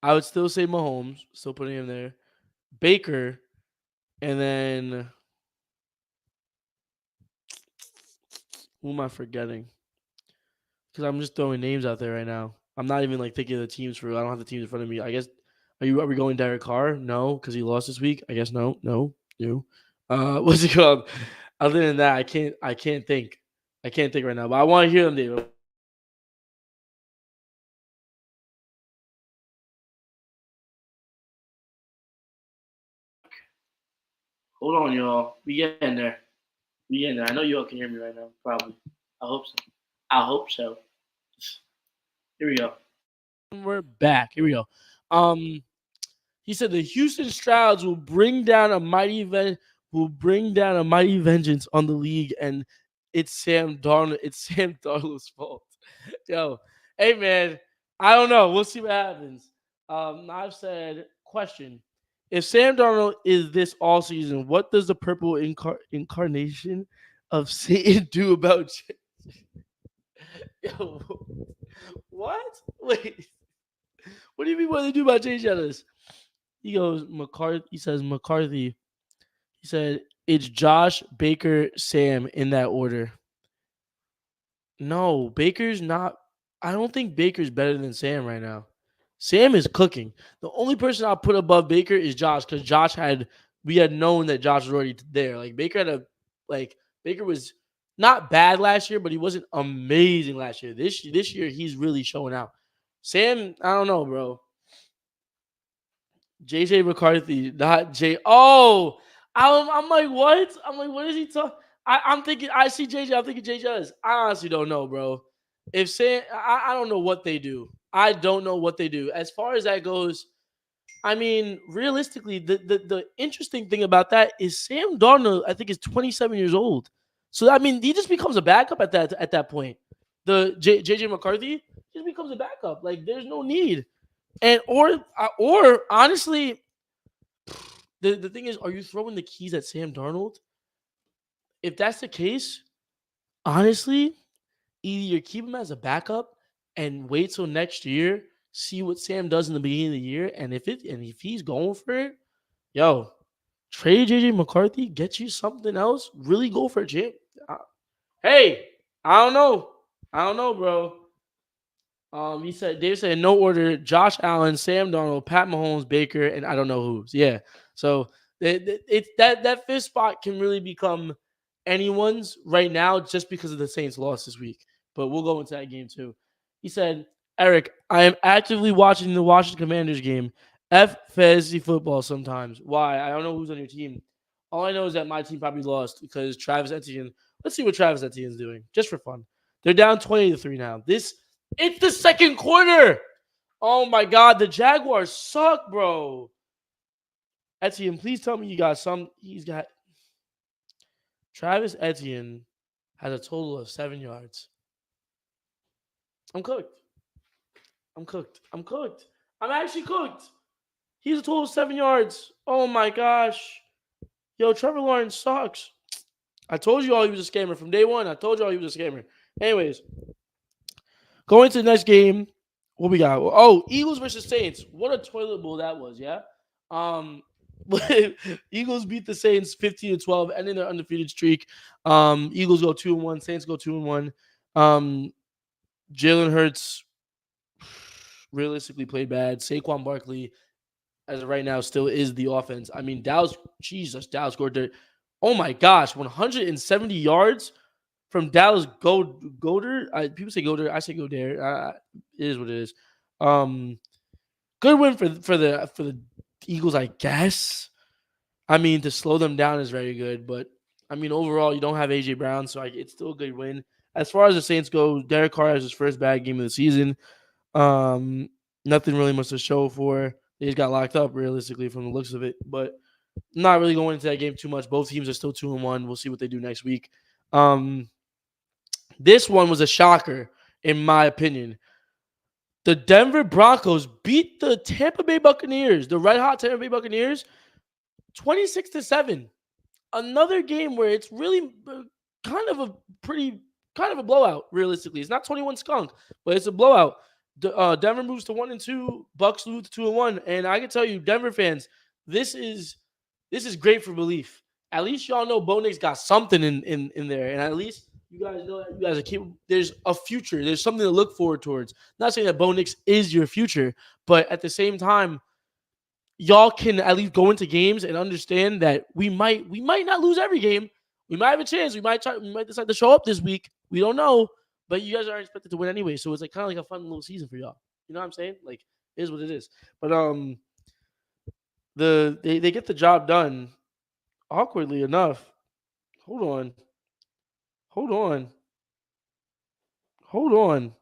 A: I would still say Mahomes, still putting him there. Baker, and then who am I forgetting? Because I'm just throwing names out there right now. I'm not even like thinking of the teams for. I don't have the teams in front of me. I guess are we going Derek Carr? No, because he lost this week. I guess no. What's it called? Other than that, I can't think. I can't think right now. But I want to hear them, David. Hold on, y'all. We getting there. We getting there. I know you all can hear me right now. Probably. I hope so. I hope so. Here we go. We're back. Here we go. Um, He said the Houston Strouds will bring down a mighty vengeance on the league, and it's Sam Darnold. It's Sam Darnold's fault. Yo, hey man, I don't know. We'll see what happens. I've said question: if Sam Darnold is this all season, what does the purple incarnation of Satan do about? Yo, what? Wait, what do you mean? What they do about Jay Jettis? He goes McCarthy. He says McCarthy. He said it's Josh, Baker, Sam in that order. No, Baker's not. I don't think Baker's better than Sam right now. Sam is cooking. The only person I'll put above Baker is Josh because we had known that Josh was already there. Like Baker was not bad last year, but he wasn't amazing last year. This year he's really showing out. Sam, I don't know, bro. JJ McCarthy, not J. Oh, I'm like, what? I'm like, what is he talking? I'm thinking, I see JJ. I'm thinking JJ is. I honestly don't know, bro. If Sam, I don't know what they do. I don't know what they do. As far as that goes, I mean, realistically, the interesting thing about that is Sam Darnold, I think, is 27 years old. So I mean, he just becomes a backup at that point. The JJ McCarthy just becomes a backup. Like, there's no need. And or honestly, the thing is, are you throwing the keys at Sam Darnold? If that's the case, honestly, either you keep him as a backup and wait till next year, see what Sam does in the beginning of the year, and if he's going for it, yo, trade JJ McCarthy, get you something else, really go for it, Jim. Hey, I don't know, bro. He said Dave said in no order: Josh Allen, Sam Darnold, Pat Mahomes, Baker, and I don't know who's. Yeah, so it's that fifth spot can really become anyone's right now just because of the Saints loss this week. But we'll go into that game too. He said, Eric, I am actively watching the Washington Commanders game. F fantasy football sometimes. Why? I don't know who's on your team. All I know is that my team probably lost because Travis Etienne. Let's see what Travis Etienne's doing, just for fun. They're down 20-3 now. It's the second quarter. Oh my God, the Jaguars suck, bro. Etienne, please tell me you got some. He's got Travis Etienne has a total of 7 yards. I'm cooked. I'm cooked. I'm cooked. I'm actually cooked. He's a total of 7 yards. Oh my gosh. Yo, Trevor Lawrence sucks. I told you all he was a scammer from day one. I told you all he was a scammer. Anyways, going to the next game. What we got? Oh, Eagles versus Saints. What a toilet bowl that was, yeah? Um, Eagles beat the Saints 15-12, ending their undefeated streak. Eagles go 2-1, Saints go 2-1. Jalen Hurts realistically played bad. Saquon Barkley, as of right now, still is the offense. I mean, Dallas scored their, oh my gosh, 170 yards from Dallas Goder. People say Goder, I say Goder. It is what it is. Good win for the Eagles, I guess. I mean, to slow them down is very good, but I mean, overall, you don't have AJ Brown, so it's still a good win. As far as the Saints go, Derek Carr has his first bad game of the season. Um, Nothing really much to show for. They just got locked up, realistically, from the looks of it. But I'm not really going into that game too much. Both teams are still 2-1. We'll see what they do next week. This one was a shocker, in my opinion. The Denver Broncos beat the Tampa Bay Buccaneers, the red hot Tampa Bay Buccaneers, 26-7. Another game where it's really kind of a pretty kind of a blowout. Realistically, it's not 21 skunk, but it's a blowout. Denver moves to 1-2. Bucks lose to 2-1, and I can tell you, Denver fans, this is great for belief. At least y'all know Bo Nix got something in there, and at least you guys know that you guys are capable. There's a future. There's something to look forward towards. Not saying that Bo Nix is your future, but at the same time, y'all can at least go into games and understand that we might not lose every game. We might have a chance. We might decide to show up this week. We don't know, but you guys are expected to win anyway. So it's like kind of like a fun little season for y'all. You know what I'm saying? Like, it is what it is. But they get the job done awkwardly enough. Hold on. Hold on. Hold on.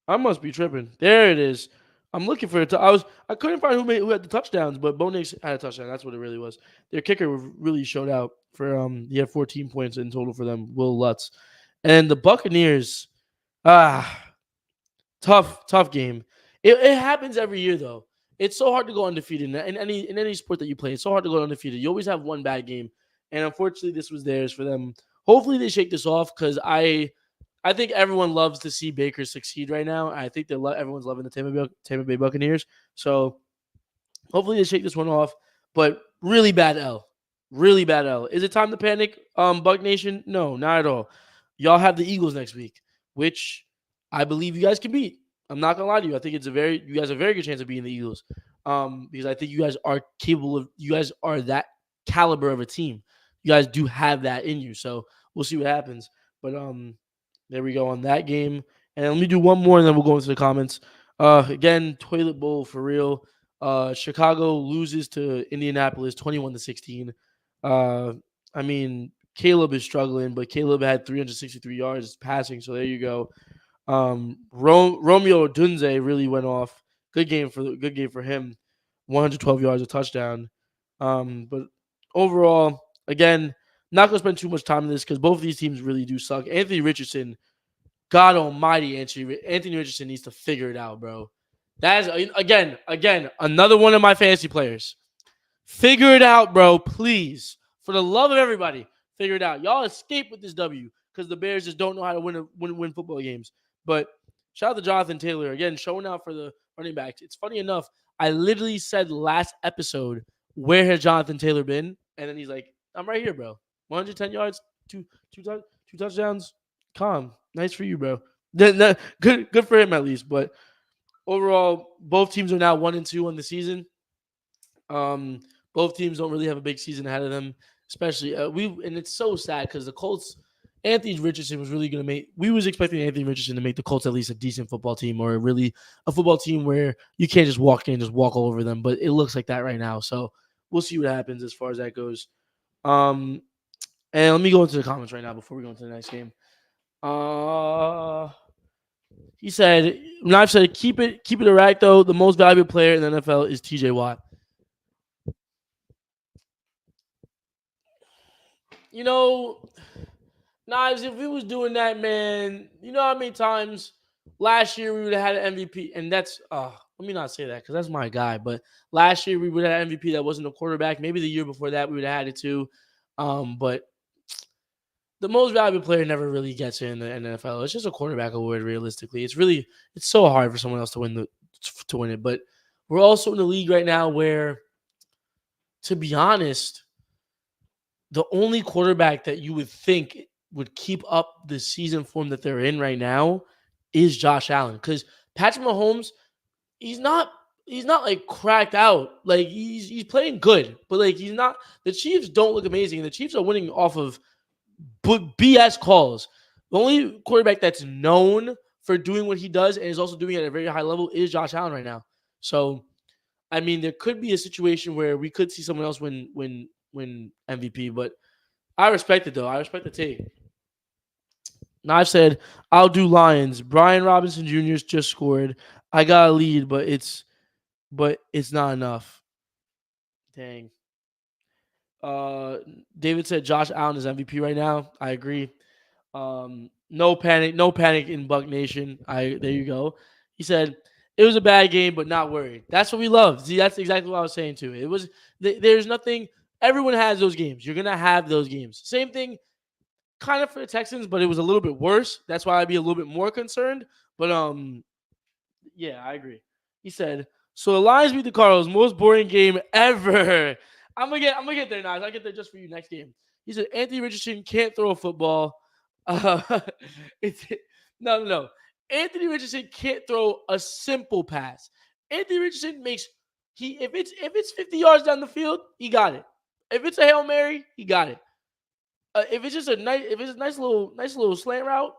A: I must be tripping. There it is. I'm looking for it. I couldn't find who had the touchdowns, but Bo Nix had a touchdown. That's what it really was. Their kicker really showed out for he had 14 points in total for them. Will Lutz, and the Buccaneers. Ah, tough game. It happens every year though. It's so hard to go undefeated in any sport that you play. It's so hard to go undefeated. You always have one bad game, and unfortunately, this was theirs for them. Hopefully, they shake this off because I think everyone loves to see Baker succeed right now. I think that everyone's loving the Tampa Bay Buccaneers. So hopefully they shake this one off. But really bad L. Really bad L. Is it time to panic, Buck Nation? No, not at all. Y'all have the Eagles next week, which I believe you guys can beat. I'm not gonna lie to you. I think you guys have a very good chance of beating the Eagles. Because I think you guys are capable of you guys are that caliber of a team. You guys do have that in you. So we'll see what happens. But there we go on that game. And let me do one more and then we'll go into the comments. Again, toilet bowl for real. Chicago loses to Indianapolis 21-16. Uh, I mean, Caleb is struggling, but Caleb had 363 yards passing, so there you go. Romeo Dunze really went off. Good game for him. 112 yards, a touchdown. But overall, again, not gonna spend too much time on this because both of these teams really do suck. Anthony Richardson, God Almighty, Anthony Richardson needs to figure it out, bro. That is again another one of my fantasy players. Figure it out, bro. Please, for the love of everybody, figure it out. Y'all escape with this W because the Bears just don't know how to win football games. But shout out to Jonathan Taylor again, showing out for the running backs. It's funny enough. I literally said last episode, where has Jonathan Taylor been? And then he's like, I'm right here, bro. 110 yards, two touchdowns. Calm. Nice for you, bro. Good for him at least. But overall, both teams are now 1-2 on the season. Both teams don't really have a big season ahead of them, especially and it's so sad because the Colts. Anthony Richardson was really going to make. We was expecting Anthony Richardson to make the Colts at least a decent football team, or really a football team where you can't just walk in and just walk all over them. But it looks like that right now, so we'll see what happens as far as that goes. And let me go into the comments right now before we go into the next game. He said, Knife said, keep it erect though. The most valuable player in the NFL is TJ Watt. You know, Knives, if we was doing that, man, you know how many times last year we would have had an MVP, and that's let me not say that because that's my guy. But last year we would have MVP that wasn't a quarterback. Maybe the year before that we would have had it too. But the most valuable player never really gets in the NFL. It's just a quarterback award. Realistically, it's so hard for someone else to win it. But we're also in the league right now where, to be honest, the only quarterback that you would think would keep up the season form that they're in right now is Josh Allen. Because Patrick Mahomes, he's not like cracked out. Like he's playing good, but like he's not. The Chiefs don't look amazing. The Chiefs are winning off of BS calls. The only quarterback that's known for doing what he does and is also doing it at a very high level is Josh Allen right now. So I mean, there could be a situation where we could see someone else win MVP, but I respect it though. I respect the take. Now I've said I'll do Lions. Brian Robinson Jr. just scored. I got a lead, but it's not enough. Dang. Uh, David said Josh Allen is MVP right now. I agree. No panic in Buck Nation. There you go. He said it was a bad game, but not worried. That's what we love. See, that's exactly what I was saying too. It was there's nothing. Everyone has those games. You're gonna have those games. Same thing, kind of for the Texans, but it was a little bit worse. That's why I'd be a little bit more concerned. But yeah, I agree. He said, "So the Lions beat the Cardinals, most boring game ever." I'm gonna get there, Nice. I'll get there just for you next game. He said Anthony Richardson can't throw a football. Uh, it's no. Anthony Richardson can't throw a simple pass. Anthony Richardson makes he if it's 50 yards down the field, he got it. If it's a Hail Mary, he got it. If it's just a nice if it's a nice little slant route,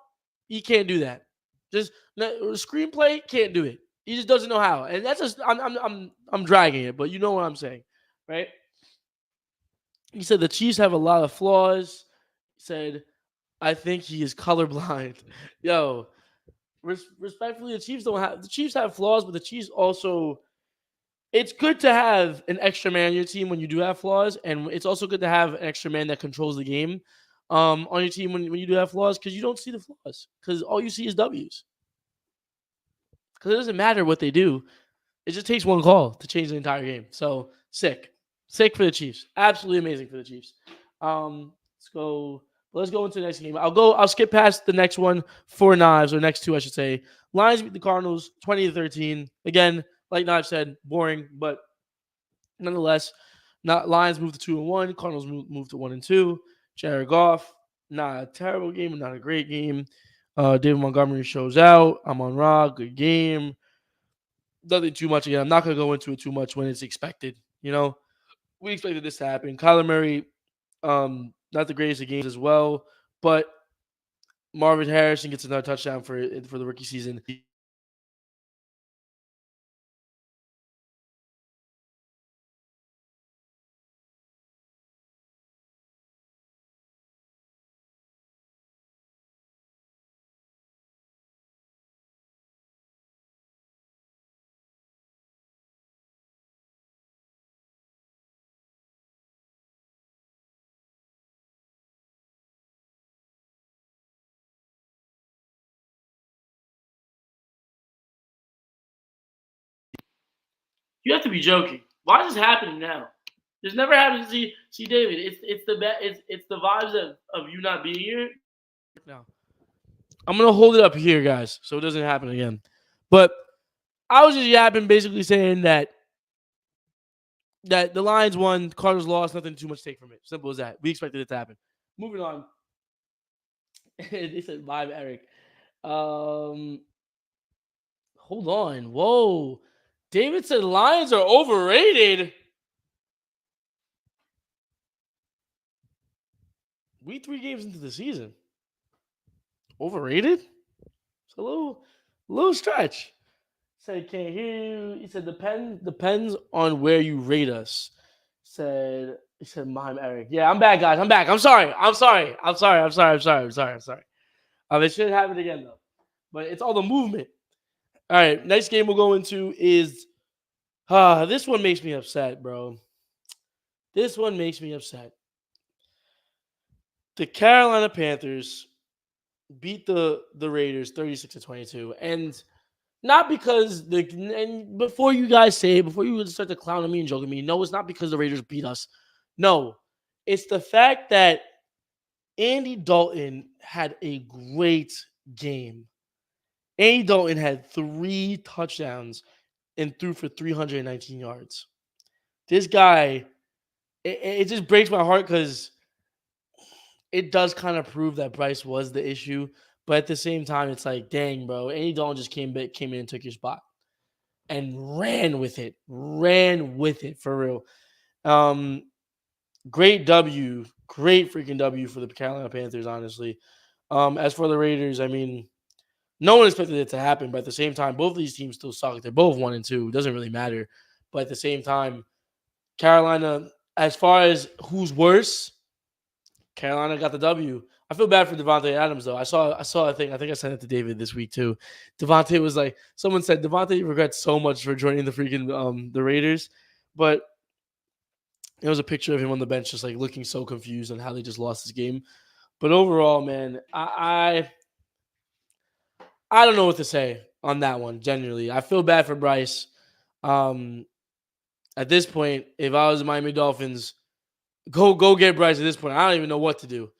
A: he can't do that. Just screenplay can't do it. He just doesn't know how, and that's just I'm dragging it, but you know what I'm saying, right? He said the Chiefs have a lot of flaws. He said I think he is colorblind. Yo, respectfully, the Chiefs have flaws, but the Chiefs also it's good to have an extra man on your team when you do have flaws, and it's also good to have an extra man that controls the game on your team when you do have flaws because you don't see the flaws because all you see is W's. Because it doesn't matter what they do, it just takes one call to change the entire game. So sick for the Chiefs. Absolutely amazing for the Chiefs. Let's go. Let's go into the next game. I'll skip past the next one for Knives, or next two, I should say. Lions beat the Cardinals 20-13. Again, like Knives said, boring, but nonetheless, not Lions moved to 2-1. Cardinals moved to 1-2. Jared Goff, not a terrible game, not a great game. David Montgomery shows out. I'm on Raw. Good game. Nothing too much again. I'm not gonna go into it too much when it's expected. We expected this to happen. Kyler Murray, not the greatest of games as well, but Marvin Harrison gets another touchdown for the rookie season. You have to be joking. Why is this happening now? This never happened to see David. It's the vibes of you not being here. Now I'm gonna hold it up here, guys, so it doesn't happen again. But I was just yapping, basically saying that the Lions won, Cardinals lost, nothing too much to take from it. Simple as that. We expected it to happen. Moving on. They said vibe, Eric. Um, hold on. Whoa. David said Lions are overrated. We 3 games into the season. Overrated? It's a little stretch. Said can't hear you. He said depends on where you rate us. He said mime Eric. Yeah, I'm back, guys. I'm back. I'm sorry. It shouldn't happen again though. But it's all the movement. All right, next game we'll go into is this one makes me upset, bro. This one makes me upset. The Carolina Panthers beat the Raiders 36-22. And Not because the and before you guys say it, before you start to clown at me and joke at me, no, it's not because the Raiders beat us. No, it's the fact that Andy Dalton had a great game. Andy Dalton had 3 touchdowns and threw for 319 yards. This guy, it just breaks my heart because it does kind of prove that Bryce was the issue. But at the same time, it's like, dang, bro, Andy Dalton just came in and took your spot and ran with it for real. Um, great W, great freaking W for the Carolina Panthers, honestly. As for the Raiders, I mean, no one expected it to happen, but at the same time, both of these teams still suck. They're both 1-2. It doesn't really matter. But at the same time, Carolina, as far as who's worse, Carolina got the W. I feel bad for Devontae Adams though. I saw a thing. I think I sent it to David this week too. Devontae was like, someone said Devontae regrets so much for joining the freaking the Raiders, but there was a picture of him on the bench just like looking so confused on how they just lost this game. But overall, man, I don't know what to say on that one. Genuinely, I feel bad for Bryce. Um, at this point, if I was the Miami Dolphins, go get Bryce. At this point, I don't even know what to do.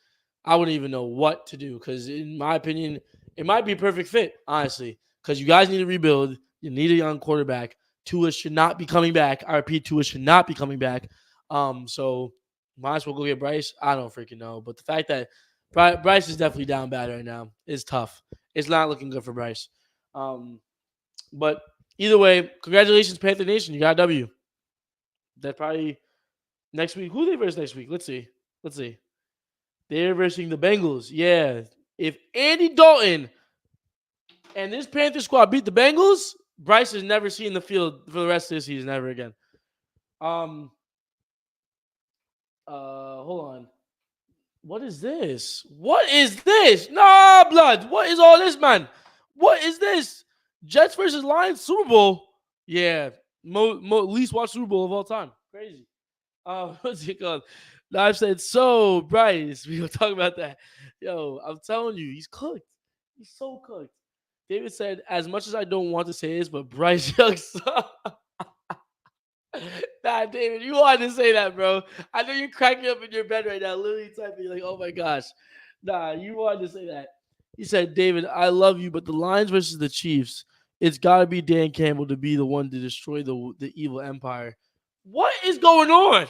A: I wouldn't even know what to do because, in my opinion, it might be a perfect fit, honestly. Because you guys need to rebuild. You need a young quarterback. Tua should not be coming back. I repeat, Tua should not be coming back. So might as well go get Bryce. I don't freaking know. But the fact that Bryce is definitely down bad right now is tough. It's not looking good for Bryce. But either way, congratulations, Panther Nation. You got a W. That probably next week. Who they verse next week? Let's see. Let's see. They're versing the Bengals. Yeah. If Andy Dalton and this Panther squad beat the Bengals, Bryce has never seen the field for the rest of this season ever again. Um. Hold on. What is this? What is this? Nah, blood. What is all this, man? What is this? Jets versus Lions Super Bowl. Yeah, least watched Super Bowl of all time. Crazy. What's it called? I've said so, Bryce. We will talk about that. Yo, I'm telling you, he's cooked. He's so cooked. David said, as much as I don't want to say this, but Bryce Young sucks. Nah, David, you wanted to say that, bro. I know you're cracking up in your bed right now, literally typing, like, oh my gosh. Nah, you wanted to say that. He said, David, I love you, but the Lions versus the Chiefs, it's got to be Dan Campbell to be the one to destroy the evil empire. What is going on?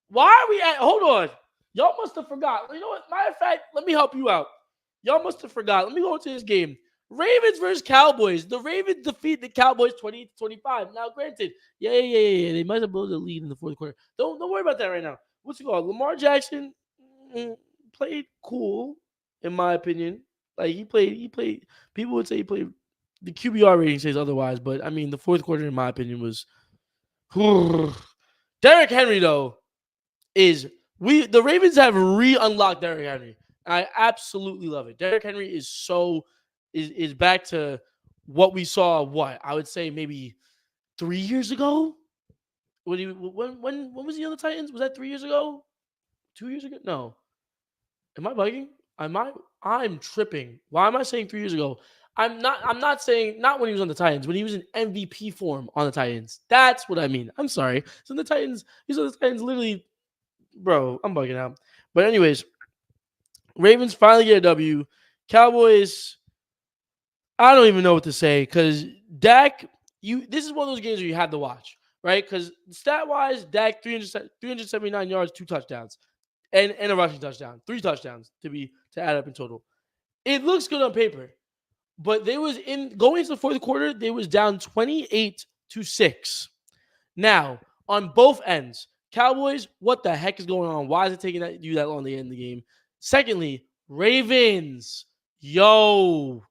A: Why are we at? Hold on. Y'all must have forgot. You know what? Matter of fact, let me help you out. Y'all must have forgot. Let me go into this game. Ravens versus Cowboys. The Ravens defeat the Cowboys 20-25. Now, granted, yeah. They might have built a lead in the fourth quarter. Don't worry about that right now. What's it called? Lamar Jackson played cool, in my opinion. Like he played. People would say he played. The QBR rating says otherwise, but I mean the fourth quarter, in my opinion, was. Derrick Henry though is the Ravens have re-unlocked Derrick Henry. I absolutely love it. Derrick Henry is back to what we saw. What I would say maybe 3 years ago. When was he on the Titans? Was that 3 years ago? 2 years ago? No. Am I bugging? I'm tripping. Why am I saying 3 years ago? I'm not saying not when he was on the Titans, when he was in MVP form on the Titans. That's what I mean. I'm sorry. So the Titans, he's on the Titans literally, bro, I'm bugging out. But anyways, Ravens finally get a W. Cowboys, I don't even know what to say because Dak, this is one of those games where you have to watch, right? Because stat wise, Dak 379 yards, 2 touchdowns, and a rushing touchdown, 3 touchdowns to add up in total. It looks good on paper, but they was in going into the fourth quarter, they was down 28-6. Now on both ends, Cowboys, what the heck is going on? Why is it taking you that long to end the game? Secondly, Ravens, yo,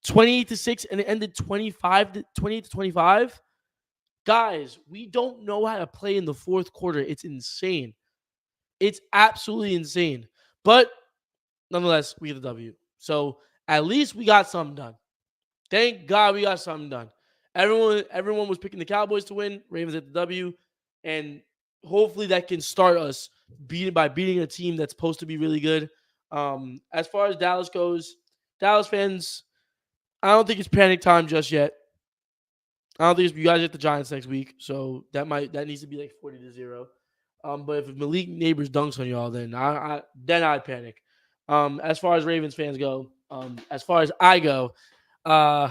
A: 28-6, and it ended 28-25. Guys, we don't know how to play in the fourth quarter. It's insane. It's absolutely insane. But nonetheless, we get the W. So at least we got something done. Thank God we got something done. Everyone was picking the Cowboys to win. Ravens at the W. And hopefully that can start us beating a team that's supposed to be really good. As far as Dallas goes, Dallas fans, I don't think it's panic time just yet. I don't think it's, you guys get the Giants next week, so that needs to be like 40-0. But if Malik Neighbors dunks on y'all, then I'd panic. As far as Ravens fans go, as far as I go, uh,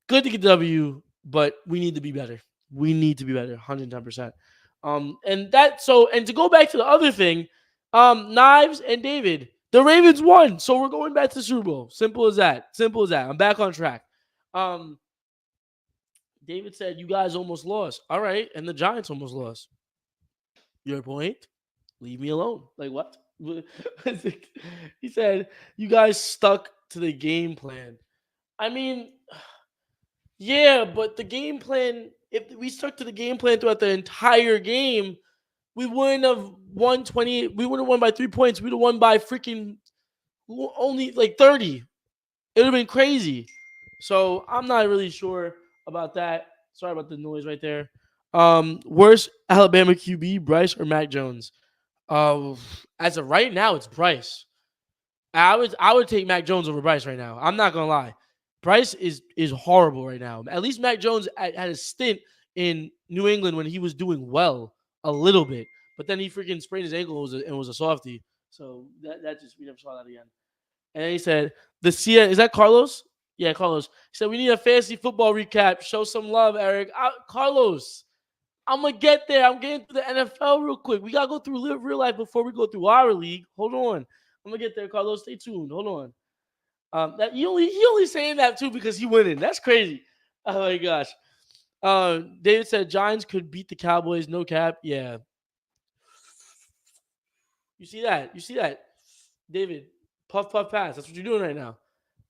A: good to get the W, but we need to be better. We need to be better, 110%. And to go back to the other thing, Knives and David, the Ravens won, so we're going back to the Super Bowl. Simple as that. Simple as that. I'm back on track. Um, David said you guys almost lost. All right, and the Giants almost lost. Your point? Leave me alone. Like what? He said you guys stuck to the game plan. I mean, yeah, but the game plan, if we stuck to the game plan throughout the entire game, we wouldn't have won 20. We would have won by 3 points. We'd have won by freaking only like 30. It would have been crazy. So I'm not really sure about that. Sorry about the noise right there. Worst Alabama QB, Bryce or Mac Jones? Uh, as of right now, it's Bryce. I would take Mac Jones over Bryce right now. I'm not gonna lie. Bryce is horrible right now. At least Mac Jones had a stint in New England when he was doing well a little bit, but then he freaking sprained his ankle and was a softie. So that just we never saw that again. And then he said, "The Cia is that Carlos? Yeah, Carlos." He said, "We need a fantasy football recap. Show some love, Eric." Carlos, I'm gonna get there. I'm getting through the NFL real quick. We gotta go through real life before we go through our league. Hold on. I'm gonna get there, Carlos. Stay tuned. Hold on. That he only saying that too because he winning. That's crazy. Oh my gosh. David said Giants could beat the Cowboys. No cap. Yeah. You see that? You see that? David, puff puff pass. That's what you're doing right now.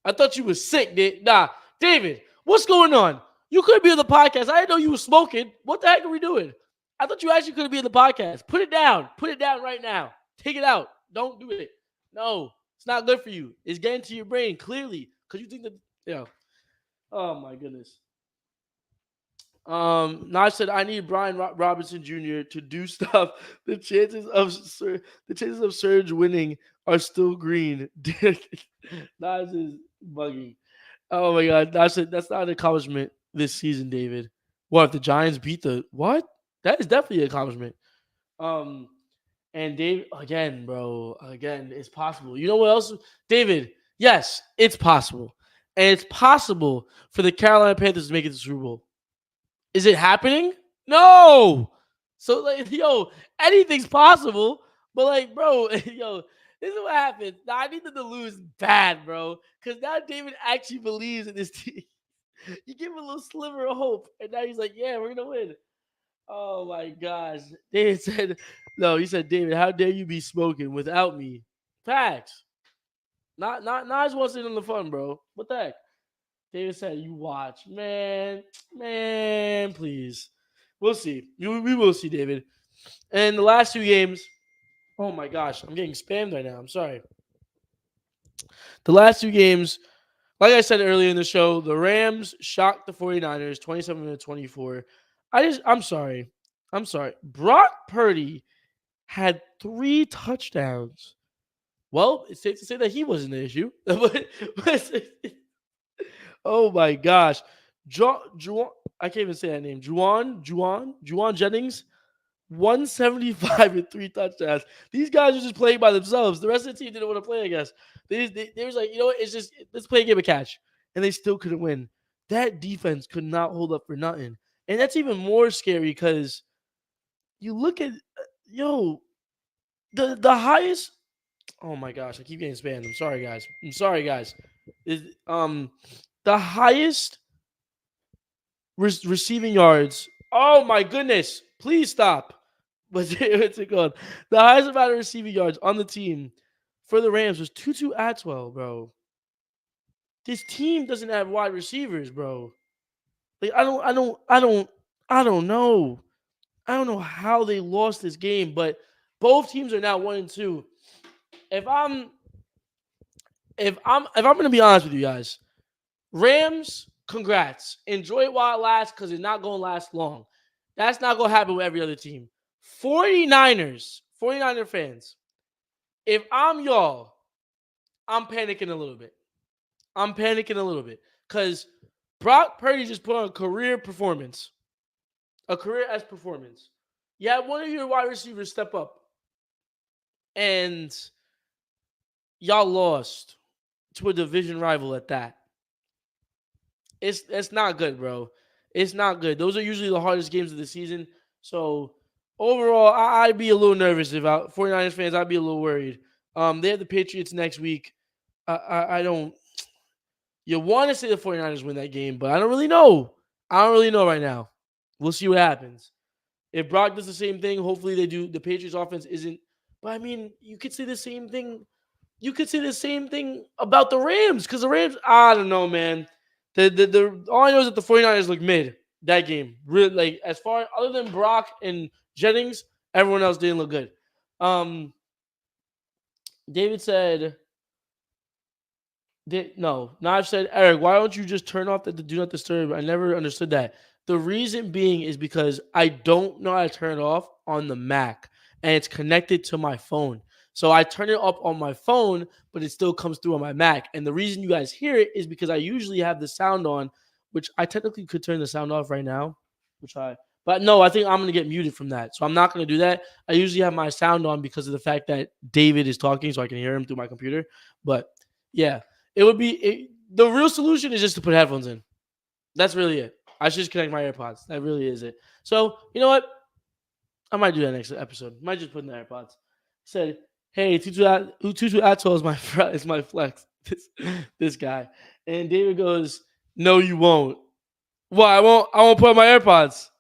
A: I thought you was sick, dude. Nah, David, what's going on? You could be on the podcast. I didn't know you were smoking. What the heck are we doing? I thought you actually could be in the podcast. Put it down. Put it down right now. Take it out. Don't do it. No, it's not good for you. It's getting to your brain clearly because you think that. Yeah. Oh my goodness. Naj said I need Brian Robinson Jr. to do stuff. The chances of Surge winning are still green. Naj is bugging. Oh my god, that's not an accomplishment this season, David. What if the Giants beat the what? That is definitely an accomplishment. Um, and Dave again, bro, again, it's possible. You know what else, David? Yes, it's possible, and it's possible for the Carolina Panthers to make it to the Super Bowl. Is it happening? No. So like, yo, anything's possible. But like, bro, yo, this is what happens. Now I need them to lose bad, bro, because now David actually believes in this team. You give him a little sliver of hope, and now he's like, "Yeah, we're gonna win." Oh my gosh, David said, "No." He said, "David, how dare you be smoking without me?" Facts. Not. I just want to sit on the fun, bro. What the heck? David said, "You watch, man, please. We'll see. We will see, David." And the last two games, oh my gosh, I'm getting spammed right now. I'm sorry. The last two games, like I said earlier in the show, the Rams shocked the 49ers 27-24. I'm sorry. I'm sorry. Brock Purdy had 3 touchdowns. Well, it's safe to say that he wasn't the issue. Oh my gosh. I can't even say that name. Juwan Jennings, 175 and 3 touchdowns. These guys are just playing by themselves. The rest of the team didn't want to play, I guess. They was like, you know what? It's just let's play a game of catch. And they still couldn't win. That defense could not hold up for nothing. And that's even more scary because you look at yo, the highest. Oh my gosh, I keep getting spammed. I'm sorry, guys. Is the highest receiving yards. Oh my goodness! Please stop. What's it called? The highest amount of receiving yards on the team for the Rams was Tutu Atwell, bro. This team doesn't have wide receivers, bro. Like I don't know. I don't know how they lost this game, but both teams are now 1-2. If I'm if I'm gonna be honest with you guys, Rams, congrats. Enjoy it while it lasts because it's not going to last long. That's not going to happen with every other team. 49ers fans, if I'm y'all, I'm panicking a little bit. I'm panicking a little bit because Brock Purdy just put on a career performance, a career S performance. You had one of your wide receivers step up, and y'all lost to a division rival at that. It's not good, bro. It's not good. Those are usually the hardest games of the season. So overall, I'd be a little nervous if 49ers fans. I'd be a little worried. They have the Patriots next week. I don't. You want to say the 49ers win that game, but I don't really know. I don't really know right now. We'll see what happens. If Brock does the same thing, hopefully they do. The Patriots offense isn't. But I mean, you could say the same thing. You could say the same thing about the Rams because the Rams. I don't know, man. The all I know is that the 49ers look mid that game. Really, like as far other than Brock and Jennings, everyone else didn't look good. Um, David said no, I've said, Eric, why don't you just turn off the do not disturb? I never understood that. The reason being is because I don't know how to turn it off on the Mac and it's connected to my phone. So I turn it up on my phone, but it still comes through on my Mac. And the reason you guys hear it is because I usually have the sound on, which I technically could turn the sound off right now. But no, I think I'm going to get muted from that. So I'm not going to do that. I usually have my sound on because of the fact that David is talking so I can hear him through my computer. But yeah. It would be the real solution is just to put headphones in. That's really it. I should just connect my AirPods. That really is it. So you know what? I might do that next episode. Might just put in the AirPods. He said, "Hey, Tutu Atol is my flex." This guy, and David goes, "No, you won't. Why? I won't put on my AirPods."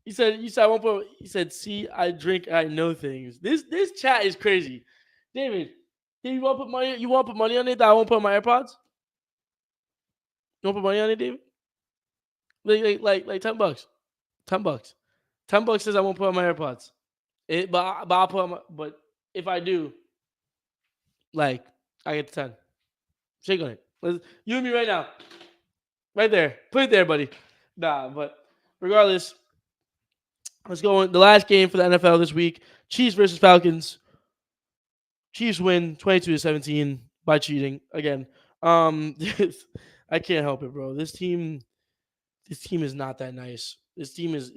A: You said I won't put. He said, "See, I drink. I know things." This chat is crazy, David. You want to put money? You want to put money on it that I won't put on my AirPods? You want to put money on it, David? Like $10. $10. $10 says I won't put on my AirPods. But I'll put on my, but if I do, like I get the 10. Shake on it. You and me right now. Right there. Put it there, buddy. Nah, but regardless, let's go on the last game for the NFL this week. Chiefs versus Falcons. Chiefs win 22-17 by cheating again. I can't help it, bro. This team is not that nice. This team is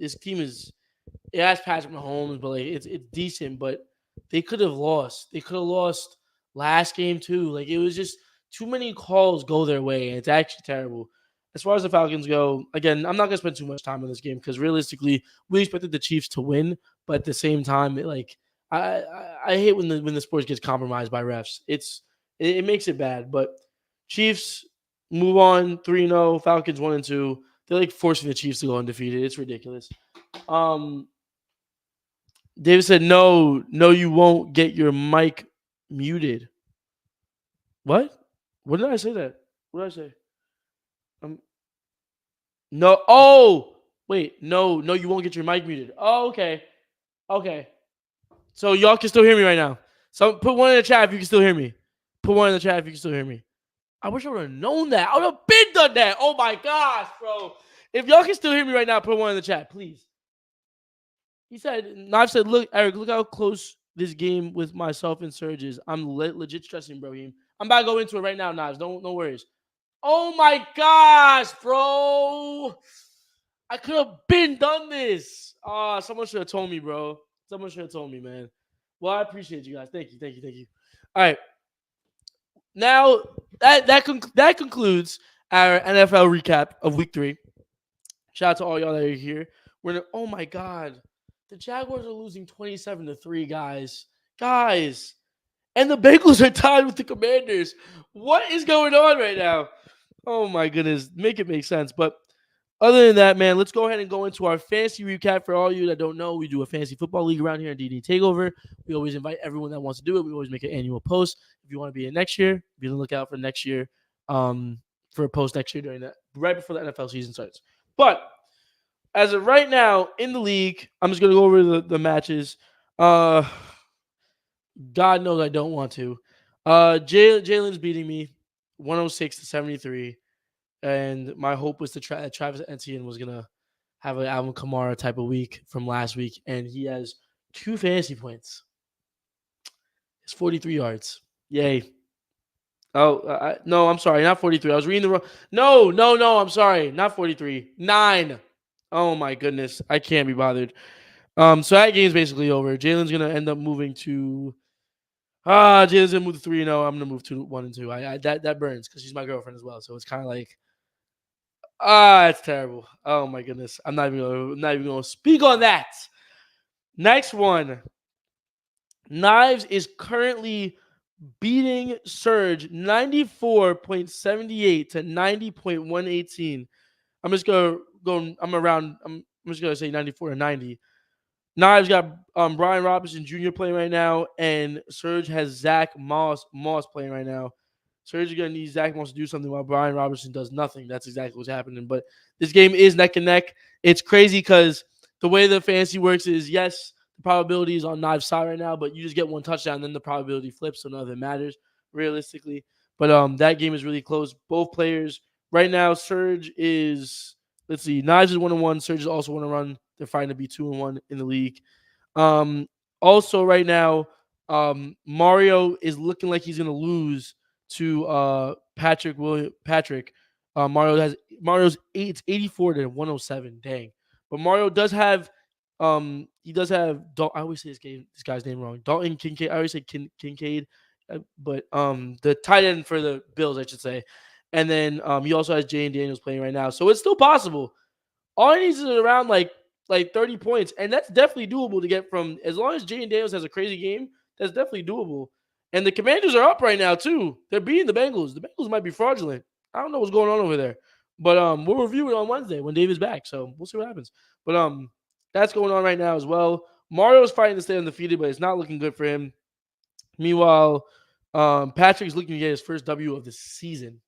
A: it has Patrick Mahomes, but like it's decent, but they could have lost. They could have lost last game too. Like it was just too many calls go their way, and it's actually terrible. As far as the Falcons go, again, I'm not gonna spend too much time on this game because realistically, we expected the Chiefs to win, but at the same time, I hate when the sport gets compromised by refs. It makes it bad. But Chiefs move on 3-0, Falcons 1-2. They're like forcing the Chiefs to go undefeated. It's ridiculous. Um, David said, "No, you won't get your mic muted." What? What did I say that? What did I say? Um, no. Oh, wait. No, you won't get your mic muted. Oh, okay. Okay. So y'all can still hear me right now. So put one in the chat if you can still hear me. Put one in the chat if you can still hear me. I wish I would have known that. I would have been done that. Oh my gosh, bro. If y'all can still hear me right now, put one in the chat, please. He said, Knife said, look, Eric, look how close this game with myself and Surge is. I'm legit stressing, bro. I'm about to go into it right now, Knives. No worries. Oh my gosh, bro. I could have been done this. Someone should have told me, bro. Someone should have told me, man. Well, I appreciate you guys. Thank you. All right. Now that concludes our NFL recap of week 3. Shout out to all y'all that are here. Oh my god. The Jaguars are losing 27-3, guys. Guys. And the Bengals are tied with the Commanders. What is going on right now? Oh my goodness. Make it make sense. But other than that, man, let's go ahead and go into our fantasy recap. For all you that don't know, we do a fantasy football league around here at D&E Takeover. We always invite everyone that wants to do it. We always make an annual post. If you want to be in next year, be on the lookout for next year, for a post next year during that, right before the NFL season starts. But as of right now in the league, I'm just going to go over the matches. God knows I don't want to. Jalen's beating me 106-73. And my hope was that Travis Etienne was going to have an Alvin Kamara type of week from last week. And he has 2 fantasy points. It's 43 yards. Yay. Oh, no, I'm sorry, not 43. I was reading the wrong. No, no, no, I'm sorry, not 43. 9. Oh my goodness, I can't be bothered. So that game's basically over. Jalen's gonna end up moving to. Jalen's gonna move to 3-0. I'm gonna move to 1-2. That burns because she's my girlfriend as well. So it's kind of like it's terrible. Oh my goodness, I'm not even gonna speak on that. Next one, Knives is currently beating Surge 94.78 to 90.118. I'm just gonna go. I'm just gonna say 94 to 90. Knives got Brian Robinson Jr. playing right now, and Surge has Zach Moss playing right now. Surge is gonna need Zach Moss to do something while Brian Robinson does nothing. That's exactly what's happening. But this game is neck and neck. It's crazy because the way the fantasy works is yes, the probability is on Knives' side right now, but you just get one touchdown, then the probability flips, so none of it matters realistically. But that game is really close. Both players right now. Surge is let's see, Knives is 1-1. Surge is also 1-1. They're fighting to be 2-1 in the league. Um, Also, right now, Mario is looking like he's gonna lose to Patrick. Mario's 84 to 107. Dang, but Mario does have he does have I always say this guy's name wrong. Dalton Kincaid. I always say Kincaid, but the tight end for the Bills, I should say. And then he also has Jay and Daniels playing right now, so it's still possible. All he needs is around like 30 points, and that's definitely doable to get from as long as Jay Daniels has a crazy game. That's definitely doable. And the Commanders are up right now too. They're beating the Bengals. The Bengals might be fraudulent. I don't know what's going on over there, but we'll review it on Wednesday when David's back. So we'll see what happens. But that's going on right now as well. Mario's fighting to stay undefeated, but it's not looking good for him. Meanwhile, Patrick's looking to get his first W of the season,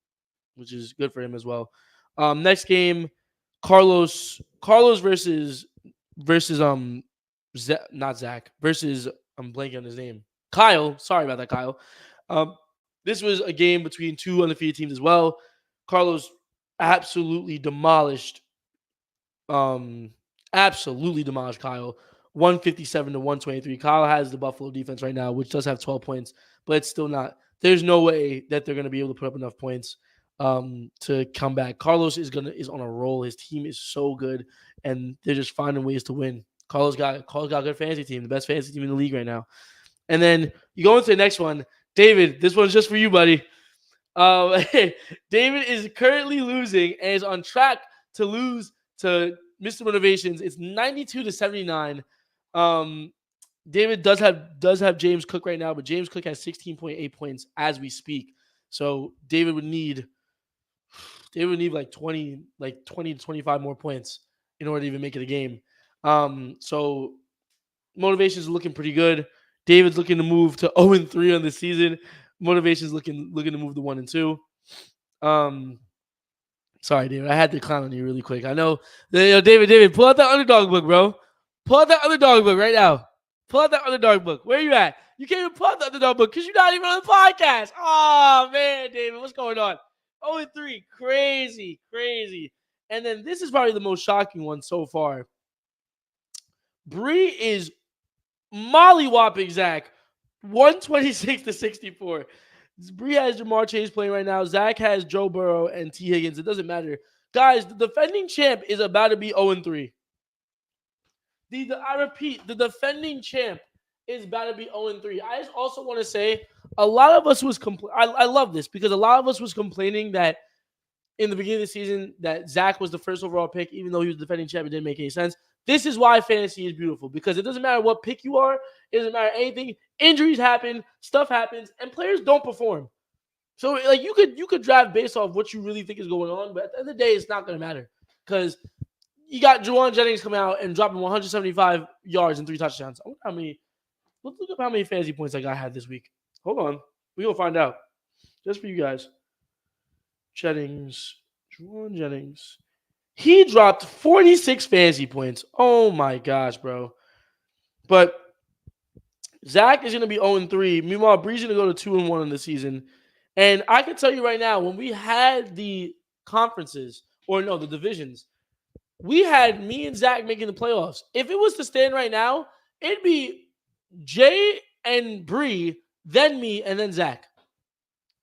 A: which is good for him as well. Next game, Carlos versus not Zach versus I'm blanking on his name. Kyle. Sorry about that, Kyle. Um, this was a game between two undefeated teams as well. Carlos absolutely demolished um absolutely demolished Kyle. 157 to 123. Kyle has the Buffalo defense right now, which does have 12 points, but it's still not. There's no way that they're going to be able to put up enough points to come back. Carlos is on a roll. His team is so good, and they're just finding ways to win. Carlos got a good fantasy team, the best fantasy team in the league right now. And then you go into the next one, David. This one's just for you, buddy. David is currently losing and is on track to lose to Mr. Motivations. It's 92 to 79. David does have James Cook right now, but James Cook has 16.8 points as we speak. So David would need like 20 to 25 more points in order to even make it a game. So Motivations is looking pretty good. David's looking to move to 0-3 on the season. Motivation's looking to move to 1-2. Sorry, David. I had to clown on you really quick. I know. David, pull out that underdog book, bro. Pull out that underdog book right now. Pull out that underdog book. Where are you at? You can't even pull out the underdog book because you're not even on the podcast. Oh, man, David. What's going on? 0-3. Crazy, crazy. And then this is probably the most shocking one so far. Bree is molly-whopping Zach. 126 to 64. Bree has Jamar Chase playing right now. Zach has Joe Burrow and T. Higgins. It doesn't matter. Guys, the defending champ is about to be 0-3. I repeat, the defending champ is about to be 0-3. I just also want to say a lot of us was I love this because a lot of us was complaining that in the beginning of the season that Zach was the first overall pick, even though he was the defending champ. It didn't make any sense. This is why fantasy is beautiful because it doesn't matter what pick you are. It doesn't matter anything. Injuries happen, stuff happens, and players don't perform. So like you could draft based off what you really think is going on, but at the end of the day, it's not going to matter because you got Juwan Jennings coming out and dropping 175 yards and 3 touchdowns. I wonder how many. Let's look up how many fantasy points that guy had this week. Hold on, we gonna find out just for you guys. Juwan Jennings. He dropped 46 fantasy points. Oh my gosh, bro. But Zach is going to be 0-3. Meanwhile, Bree's going to go to 2-1 in the season. And I can tell you right now, when we had the conferences, or no, the divisions, we had me and Zach making the playoffs. If it was to stand right now, it'd be Jay and Bree, then me, and then Zach.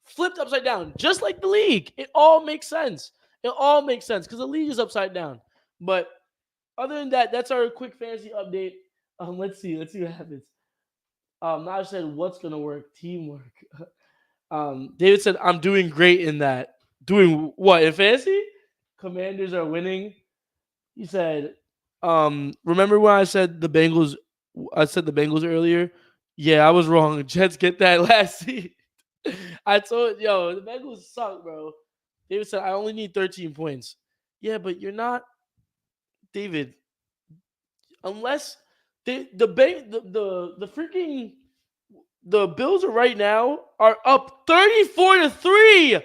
A: flipped upside down, just like the league. It all makes sense. It all makes sense because the league is upside down. But other than that, that's our quick fantasy update. Let's see what happens. Naj said, "What's gonna work? Teamwork." David said, "I'm doing great in that. Doing what in fantasy? Commanders are winning." He said, "Remember when I said the Bengals? I said the Bengals earlier. Yeah, I was wrong. Jets get that last seed. I told the Bengals suck, bro." David said, "I only need 13 points." Yeah, but you're not David. Unless the freaking the Bills are right now are up 34-3.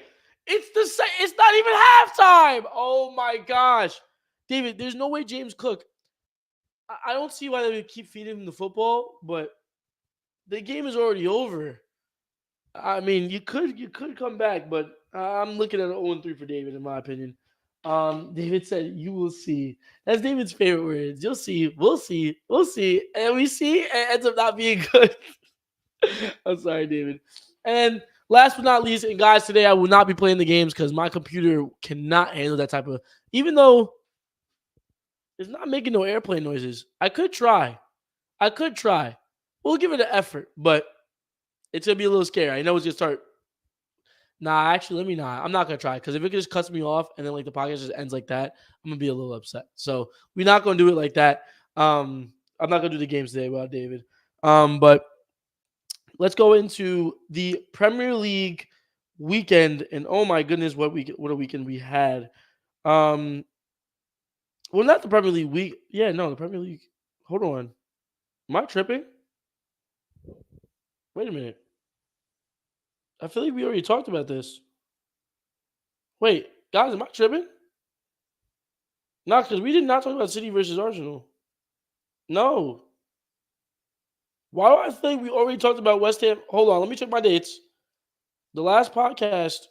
A: It's not even halftime. Oh my gosh. David, there's no way James Cook. I don't see why they would keep feeding him the football, but the game is already over. I mean, you could come back, but I'm looking at an 0-3 for David, in my opinion. David said, "You will see." That's David's favorite words. You'll see. We'll see. We'll see. And we see. It ends up not being good. I'm sorry, David. And last but not least, and guys, today I will not be playing the games because my computer cannot handle that type of. Even though it's not making no airplane noises, I could try. I could try. We'll give it an effort, but it's gonna be a little scary. I know it's gonna start. Nah, actually, let me not. I'm not gonna try because if it just cuts me off and then like the podcast just ends like that, I'm gonna be a little upset. So we're not gonna do it like that. I'm not gonna do the games today without David. But let's go into the Premier League weekend, and oh my goodness, what a weekend we had. Um, well, not the Premier League week. Yeah, no, the Premier League. Hold on, am I tripping? Wait a minute. I feel like we already talked about this. Wait, guys, am I tripping? No, because we did not talk about City versus Arsenal. No. Why do I think we already talked about West Ham? Hold on, let me check my dates. The last podcast,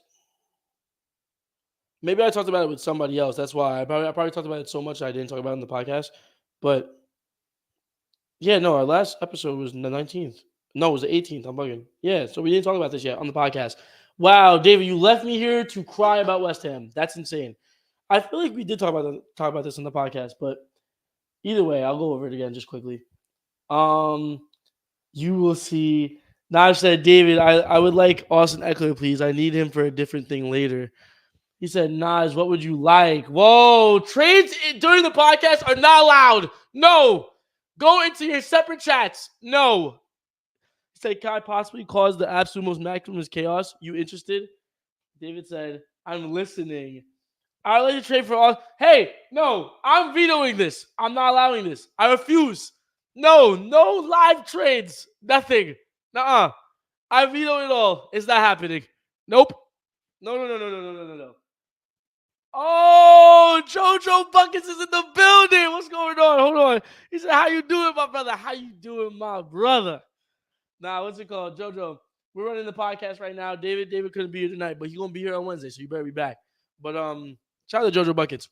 A: maybe I talked about it with somebody else. That's why I probably talked about it so much I didn't talk about it in the podcast. But yeah, no, our last episode was the 19th. No, it was the 18th. I'm bugging. Yeah, so we didn't talk about this yet on the podcast. Wow, David, you left me here to cry about West Ham. That's insane. I feel like we did talk about this on the podcast, but either way, I'll go over it again just quickly. Um, you will see. Naj said, "David, I would like Austin Eckler, please. I need him for a different thing later." He said, "Naj, what would you like?" Whoa, trades during the podcast are not allowed. No. Go into your separate chats. No. He said, "Can I possibly cause the absolute most maximum chaos? You interested?" David said, "I'm listening. I'd like to trade for all." Hey, no, I'm vetoing this. I'm not allowing this. I refuse. No live trades. Nothing. Nuh-uh. I veto it all. It's not happening. Nope. No. No. Oh, JoJo Buckets is in the building. What's going on? Hold on. He said, "How you doing, my brother? How you doing, my brother?" Nah, what's it called? JoJo, we're running the podcast right now. David couldn't be here tonight, but he's gonna be here on Wednesday, so you better be back. But shout out to JoJo Buckets.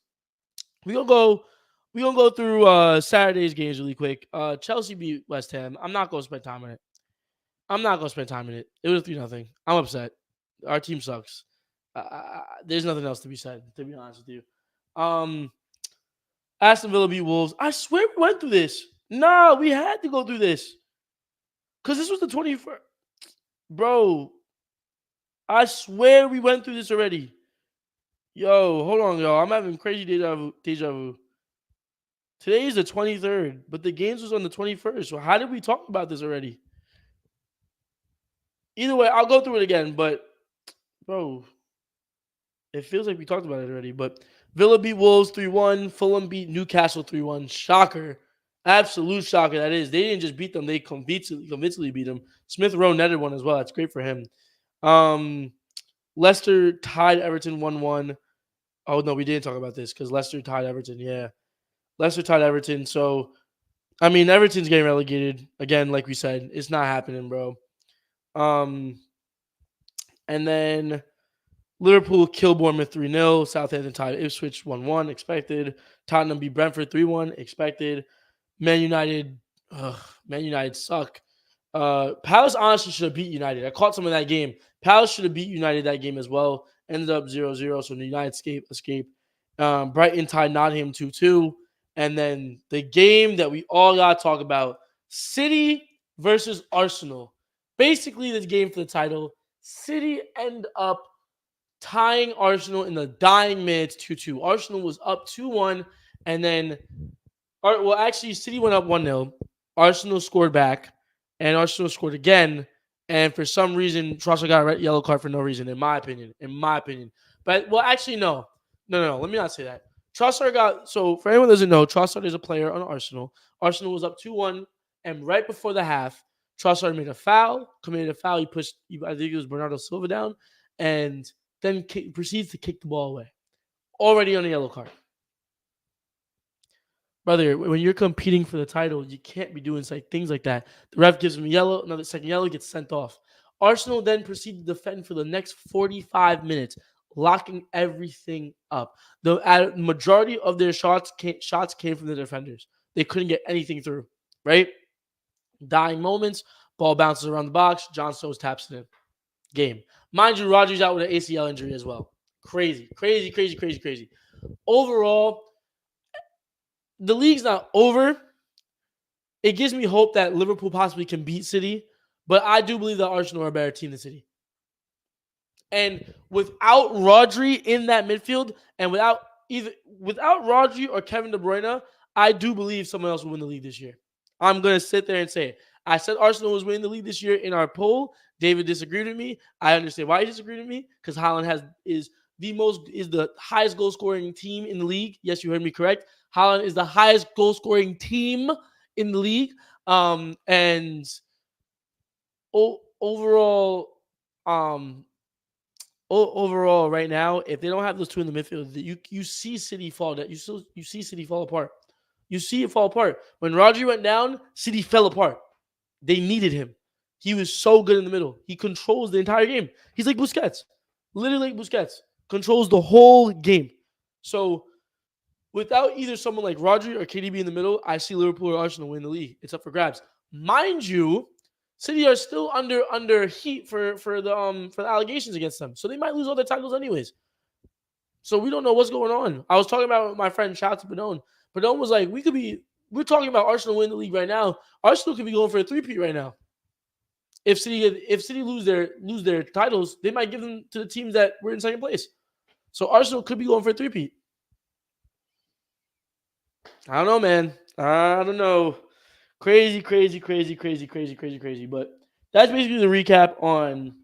A: We gonna go through Saturday's games really quick. Chelsea beat West Ham. I'm not gonna spend time on it. It was 3-0. I'm upset. Our team sucks. There's nothing else to be said, to be honest with you. Aston Villa beat Wolves. I swear we went through this. Nah, we had to go through this. Because this was the 21st. Bro, I swear we went through this already. Yo, hold on, y'all. I'm having crazy deja vu. Today is the 23rd, but the games was on the 21st. So how did we talk about this already? Either way, I'll go through it again, but bro, it feels like we talked about it already. But Villa beat Wolves 3-1. Fulham beat Newcastle 3-1. Shocker. Absolute shocker, that is. They didn't just beat them. They convincingly beat them. Smith Rowe netted one as well. That's great for him. Leicester tied Everton 1-1. Oh, no, we didn't talk about this because Leicester tied Everton. Yeah. Leicester tied Everton. So, I mean, Everton's getting relegated. Again, like we said, it's not happening, bro. And then Liverpool killed Bournemouth 3-0. Southampton tied Ipswich 1-1. Expected. Tottenham beat Brentford 3-1. Expected. Man United suck. Palace honestly should have beat United. I caught some of that game. Palace should have beat United that game as well. Ended up 0-0, so the United escape. Brighton tied Nottingham 2-2. And then the game that we all got to talk about, City versus Arsenal. Basically, this game for the title. City end up tying Arsenal in the dying minutes 2-2. Arsenal was up 2-1, and then actually, City went up 1-0. Arsenal scored back, and Arsenal scored again. And for some reason, Trossard got a red yellow card for no reason, in my opinion. But actually, no. Let me not say that. Trossard got for anyone who doesn't know, Trossard is a player on Arsenal. Arsenal was up 2-1, and right before the half, Trossard committed a foul. He pushed, I think it was Bernardo Silva down, and then proceeds to kick the ball away. Already on a yellow card. Brother, when you're competing for the title, you can't be doing things like that. The ref gives him a yellow, another second yellow, gets sent off. Arsenal then proceed to defend for the next 45 minutes, locking everything up. The majority of their shots came from the defenders. They couldn't get anything through, right? Dying moments, ball bounces around the box, John Stones taps it in. Game. Mind you, Rodgers out with an ACL injury as well. Crazy. Overall, the league's not over. It gives me hope that Liverpool possibly can beat City, but I do believe that Arsenal are a better team than City. And without Rodri in that midfield, and without Rodri or Kevin De Bruyne, I do believe someone else will win the league this year. I'm going to sit there and say it. I said Arsenal was winning the league this year in our poll. David disagreed with me. I understand why he disagreed with me, because Haaland is the highest goal scoring team in the league. Yes, you heard me correct. Haaland is the highest goal scoring team in the league. And overall, right now, if they don't have those two in the midfield, you see City fall. That you see City fall apart. You see it fall apart. When Rodri went down, City fell apart. They needed him. He was so good in the middle. He controls the entire game. He's like Busquets. Literally like Busquets. Controls the whole game. So without either someone like Rodri or KDB in the middle, I see Liverpool or Arsenal win the league. It's up for grabs. Mind you, City are still under heat for the allegations against them. So they might lose all their titles anyways. So we don't know what's going on. I was talking about with my friend, shout out to Benone. Benone was like, we're talking about Arsenal winning the league right now. Arsenal could be going for a 3-peat right now. If City lose their titles, they might give them to the teams that were in second place. So Arsenal could be going for a 3-peat. I don't know, man. I don't know. Crazy. But that's basically the recap on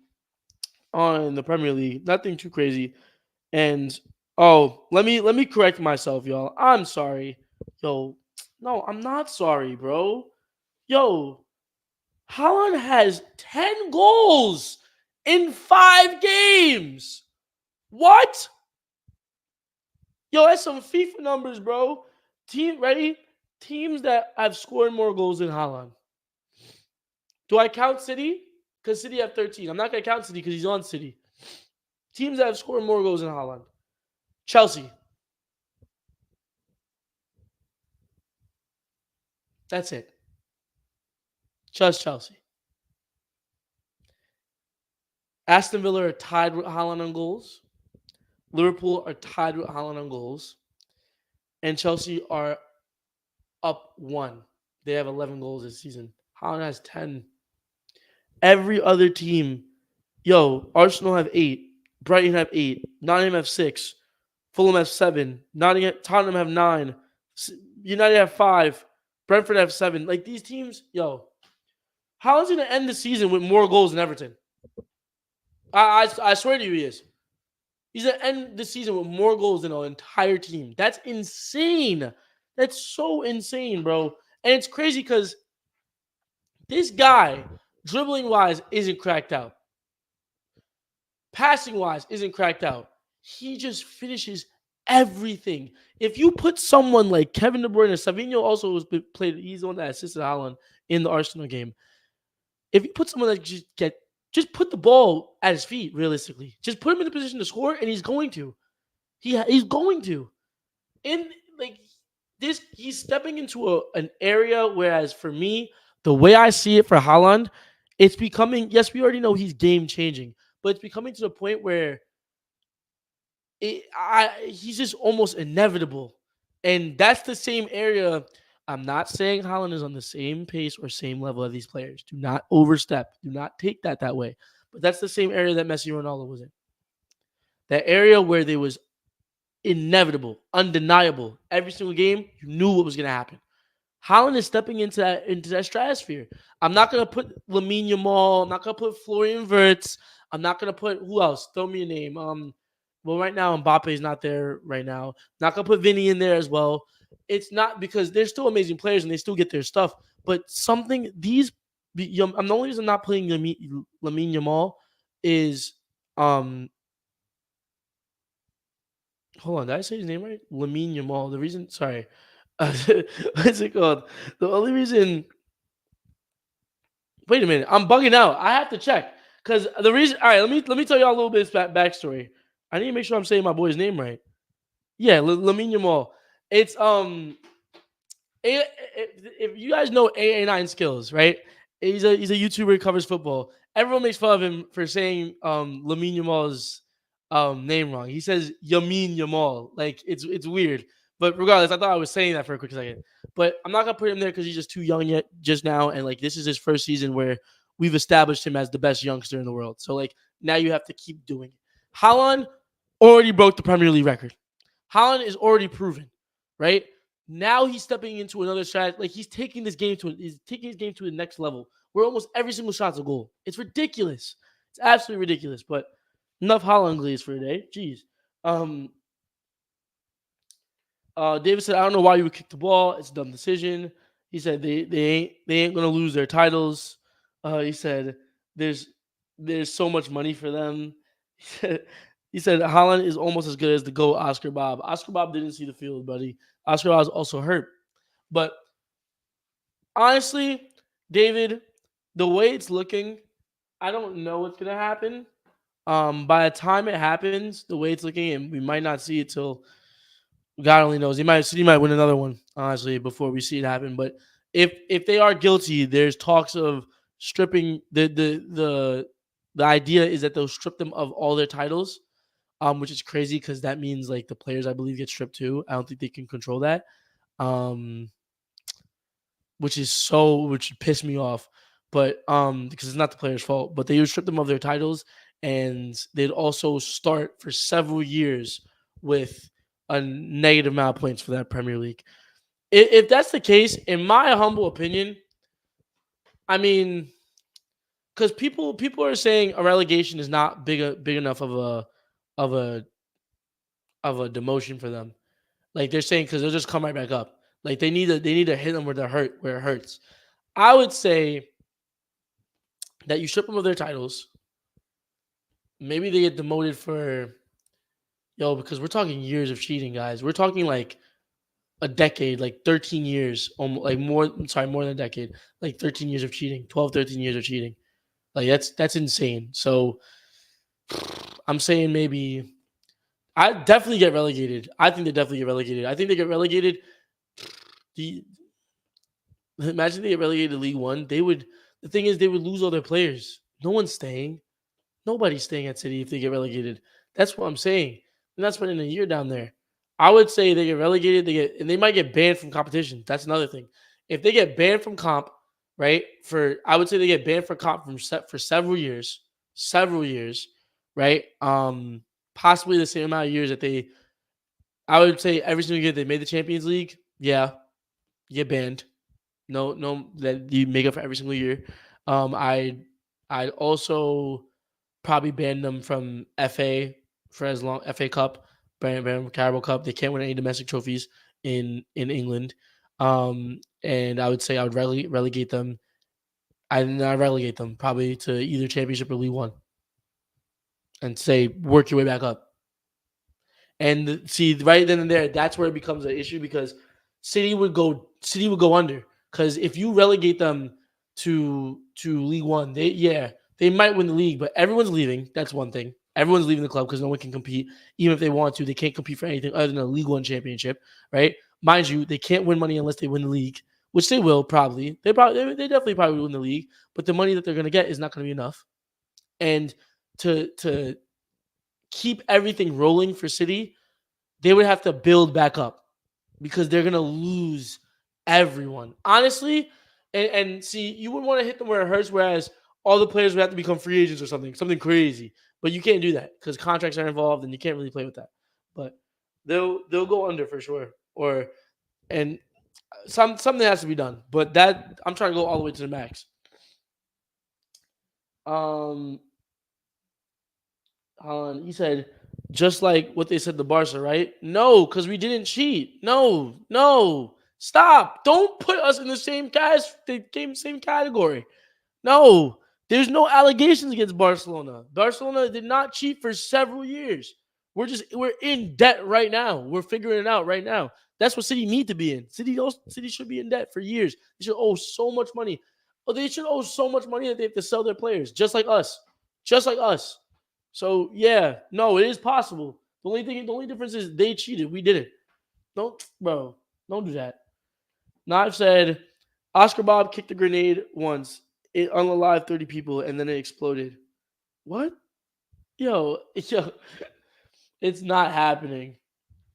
A: the Premier League. Nothing too crazy. And let me correct myself, y'all. I'm sorry. Yo, no, I'm not sorry, bro. Yo, Haaland has 10 goals in 5 games. What? Yo, that's some FIFA numbers, bro. Ready? Teams that have scored more goals than Haaland. Do I count City? Because City have 13. I'm not going to count City because he's on City. Teams that have scored more goals than Haaland. Chelsea. That's it. Just Chelsea. Aston Villa are tied with Haaland on goals. Liverpool are tied with Haaland on goals. And Chelsea are up 1. They have 11 goals this season. Haaland has 10. Every other team, Arsenal have 8. Brighton have 8. Nottingham have 6. Fulham have 7. Tottenham have 9. United have 5. Brentford have 7. Like these teams, Haaland's going to end the season with more goals than Everton. I swear to you he is. He's going to end the season with more goals than an entire team. That's insane. That's so insane, bro. And it's crazy because this guy, dribbling-wise, isn't cracked out. Passing-wise, isn't cracked out. He just finishes everything. If you put someone like Kevin De Bruyne, Savinho also played. He's the one that assisted Haaland in the Arsenal game. If you put someone that just put the ball at his feet, realistically, just put him in the position to score, and he's going to. He's going to. In like this, he's stepping into an area. Whereas for me, The way I see it for Haaland, it's becoming, yes, we already know he's game changing, but it's becoming to the point where he's just almost inevitable. And that's the same area. I'm not saying Haaland is on the same pace or same level of these players. Do not overstep. Do not take that way. But that's the same area that Messi and Ronaldo was in. That area where they was inevitable, undeniable. Every single game, you knew what was going to happen. Haaland is stepping into that stratosphere. I'm not gonna put Lamine Yamal. I'm not gonna put Florian Wirtz. I'm not gonna put who else? Throw me a name. Well, right now Mbappe is not there. Right now, not gonna put Vinny in there as well. It's not because they're still amazing players and they still get their stuff. But something I'm the only reason I'm not putting Lamine Yamal is um. Hold on, did I say his name right? Lamine Yamal. The reason, sorry, what's it called? The only reason. Wait a minute, I'm bugging out. I have to check because the reason. All right, let me tell y'all a little bit of backstory. I need to make sure I'm saying my boy's name right. Yeah, Lamine Yamal. It's if you guys know AA9 Skills, right? He's a YouTuber who covers football. Everyone makes fun of him for saying Lamine Yamal's name wrong. He says Yamin Yamal. Like it's weird. But regardless, I thought I was saying that for a quick second. But I'm not gonna put him there because he's just too young yet just now. And like this is his first season where we've established him as the best youngster in the world. So like now you have to keep doing it. Haaland already broke the Premier League record. Haaland is already proven, right? Now he's stepping into another shot. Like he's taking his game to the next level where almost every single shot's a goal. It's ridiculous. It's absolutely ridiculous. But enough Haaland glaze for today. Jeez. Um, David said, I don't know why you would kick the ball. It's a dumb decision. He said they ain't gonna lose their titles. He said there's so much money for them. He said Haaland is almost as good as the GOAT Oscar Bob. Oscar Bob didn't see the field, buddy. Oscar Bob was also hurt. But honestly, David, the way it's looking, I don't know what's gonna happen. By the time it happens, the way it's looking, and we might not see it till God only knows. He might win another one, honestly, before we see it happen. But if they are guilty, there's talks of stripping the idea is that they'll strip them of all their titles, which is crazy because that means like the players I believe get stripped too. I don't think they can control that. Um, which would piss me off. But because it's not the players' fault, but they would strip them of their titles and they'd also start for several years with a negative amount of points for that Premier League. If that's the case, in my humble opinion, I mean, because people are saying a relegation is not big enough of a of a demotion for them. Like they're saying because they'll just come right back up. Like they need to hit them where it hurts. I would say that you strip them of their titles. Maybe they get demoted for because we're talking years of cheating, guys. We're talking like a decade, like 13 years, almost like more than a decade, like 13 years of cheating, 12, 13 years of cheating. Like that's insane. So I'm saying maybe I definitely get relegated. I think they definitely get relegated. I think they get relegated. The Imagine they get relegated to League One. The thing is they would lose all their players. No one's staying. Nobody's staying at City if they get relegated. That's what I'm saying. And that's spending a year down there. I would say they get relegated. They might get banned from competition. That's another thing. If they get banned from comp, right? I would say they get banned from comp for several years, right? Possibly the same amount of years that they. I would say every single year they made the Champions League. Yeah, you get banned. No, that you make up for every single year. I'd also probably ban them from FA for as long FA Cup, ban them from Carabao Cup. They can't win any domestic trophies in England. And I would say I would relegate them. I not relegate them probably to either Championship or League One, and say work your way back up. And see, right then and there, that's where it becomes an issue because City would go under. Because if you relegate them to League One, they might win the league, but everyone's leaving. That's one thing. Everyone's leaving the club because no one can compete. Even if they want to, they can't compete for anything other than a League One championship, right? Mind you, they can't win money unless they win the league, which they will probably. They definitely probably win the league, but the money that they're going to get is not going to be enough. And to keep everything rolling for City, they would have to build back up because they're going to lose everyone. Honestly, and see, you would want to hit them where it hurts, whereas all the players would have to become free agents or something crazy. But you can't do that because contracts are involved and you can't really play with that. But they'll go under for sure. And something has to be done. But that I'm trying to go all the way to the max. Um, he said, just like what they said to Barca, right? No, because we didn't cheat. No, stop! Don't put us in the same category. No, there's no allegations against Barcelona. Barcelona did not cheat for several years. We're in debt right now. We're figuring it out right now. That's what City need to be in. City should be in debt for years. They should owe so much money. Oh, they should owe so much money that they have to sell their players, just like us. Just like us. So yeah, no, it is possible. The only difference is they cheated. We didn't. Don't do that. Knife said Oscar Bob kicked a grenade once. It unalived 30 people and then it exploded. What? Yo, it's not happening.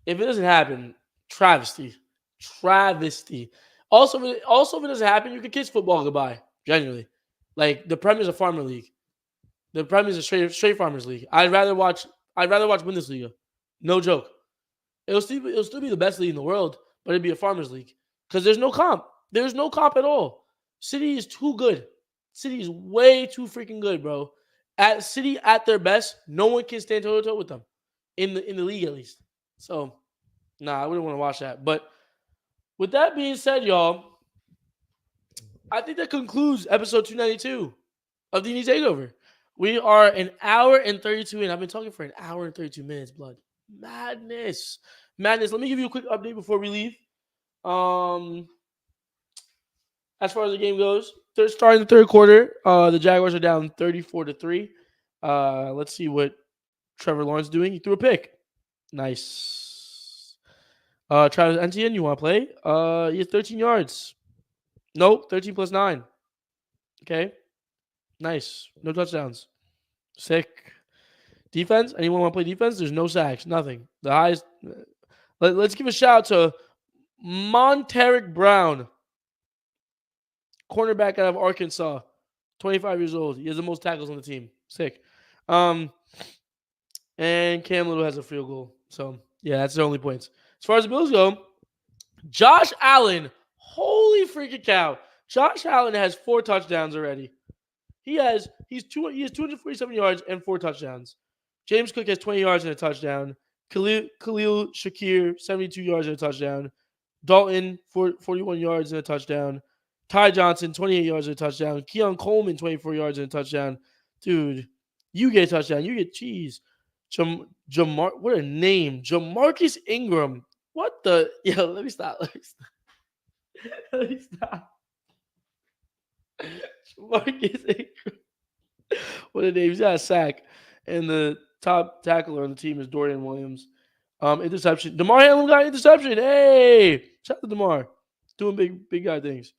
A: If it doesn't happen, travesty. Travesty. Also, if it doesn't happen, you can kiss football goodbye. Genuinely. Like the Prem is a farmer league. The Prem is a straight farmers league. I'd rather watch Bundesliga. No joke. It'll still be the best league in the world, but it'd be a farmers league because there's no comp. There's no comp at all. City is too good. City is way too freaking good, bro. At City at their best, no one can stand toe to toe with them in the league at least. So, I wouldn't want to watch that. But with that being said, y'all, I think that concludes episode 292 of D&E Takeover. We are an hour and 32 in. I've been talking for an hour and 32 minutes, blood. Madness. Let me give you a quick update before we leave. As far as the game goes, they're starting the third quarter. The Jaguars are down 34-3. Let's see what Trevor Lawrence doing. He threw a pick. Nice. Travis Etienne, you want to play? He has 13 yards. Nope, 13 plus 9. Okay. Nice. No touchdowns. Sick. Defense? Anyone want to play defense? There's no sacks. Nothing. The highest. Let's give a shout out to Monteric Brown, cornerback out of Arkansas, 25 years old. He has the most tackles on the team. Sick. And Cam Little has a field goal. So, yeah, that's the only points. As far as the Bills go, Josh Allen, holy freaking cow. Josh Allen has 4 touchdowns already. He has 247 yards and 4 touchdowns. James Cook has 20 yards and a touchdown. Khalil Shakir, 72 yards and a touchdown. Dalton, 41 yards and a touchdown. Ty Johnson, 28 yards and a touchdown. Keon Coleman, 24 yards and a touchdown. Dude, you get a touchdown. You get cheese. What a name. Jamarcus Ingram. What the? Yo, let me stop. Let me stop. Jamarcus Ingram. What a name. He's got a sack. And the top tackler on the team is Dorian Williams. Interception. DeMar Hamlin got an interception. Hey, shout out to DeMar. Doing big guy things.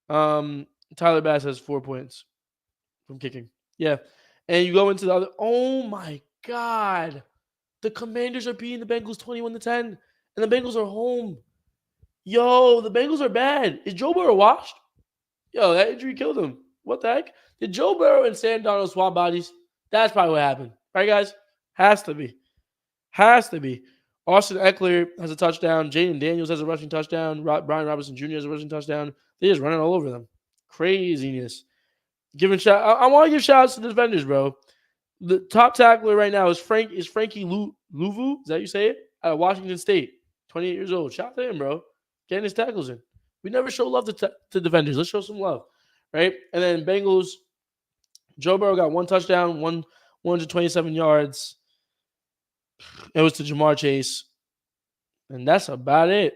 A: Tyler Bass has 4 points from kicking. Yeah. And you go into the other. Oh my God. The Commanders are beating the Bengals 21-10. And the Bengals are home. Yo, the Bengals are bad. Is Joe Burrow washed? Yo, that injury killed him. What the heck? Did Joe Burrow and Sam Darnold swap bodies? That's probably what happened. Right, guys? Has to be. Austin Eckler has a touchdown. Jaden Daniels has a rushing touchdown. Brian Robinson Jr. has a rushing touchdown. They just running all over them. Craziness. I want to give shout outs to the defenders, bro. The top tackler right now is Frankie Louvu. Is that how you say it? Out of Washington State. 28 years old. Shout out to him, bro. Getting his tackles in. We never show love to defenders. Let's show some love. Right? And then Bengals, Joe Burrow got 1 touchdown, 127 yards. It was to Jamar Chase. And that's about it.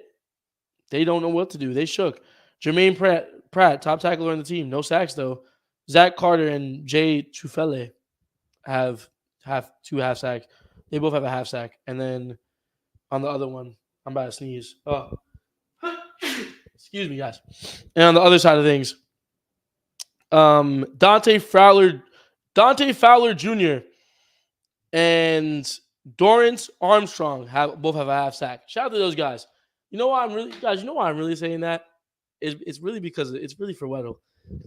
A: They don't know what to do. They shook. Jermaine Pratt, top tackler on the team. No sacks, though. Zach Carter and Jay Tufele have 2 half sacks. They both have a half sack. And then on the other one, I'm about to sneeze. Oh. Excuse Excuse me, guys. And on the other side of things, Dante Fowler Jr. and Dorrance Armstrong both have a half sack. Shout out to those guys. You know why I'm really guys. You know why I'm really saying that? It's really because it's really for Weddle.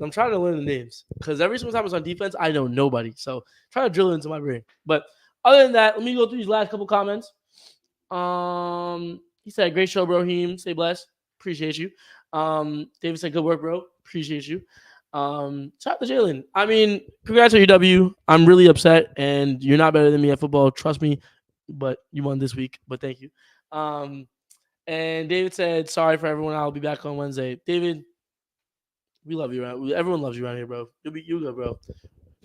A: I'm trying to learn the names because every single time it's on defense, I know nobody. So try to drill it into my brain. But other than that, let me go through these last couple comments. He said, "Great show, bro. Heem, stay blessed. Appreciate you." David said, "Good work, bro. Appreciate you." Shout out to Jalen. I mean, congrats on your W. I'm really upset, and you're not better than me at football. Trust me, but you won this week. But thank you. Um, and David said, "Sorry for everyone. I'll be back on Wednesday." David, we love you, right? Everyone loves you around here, bro. You good, bro.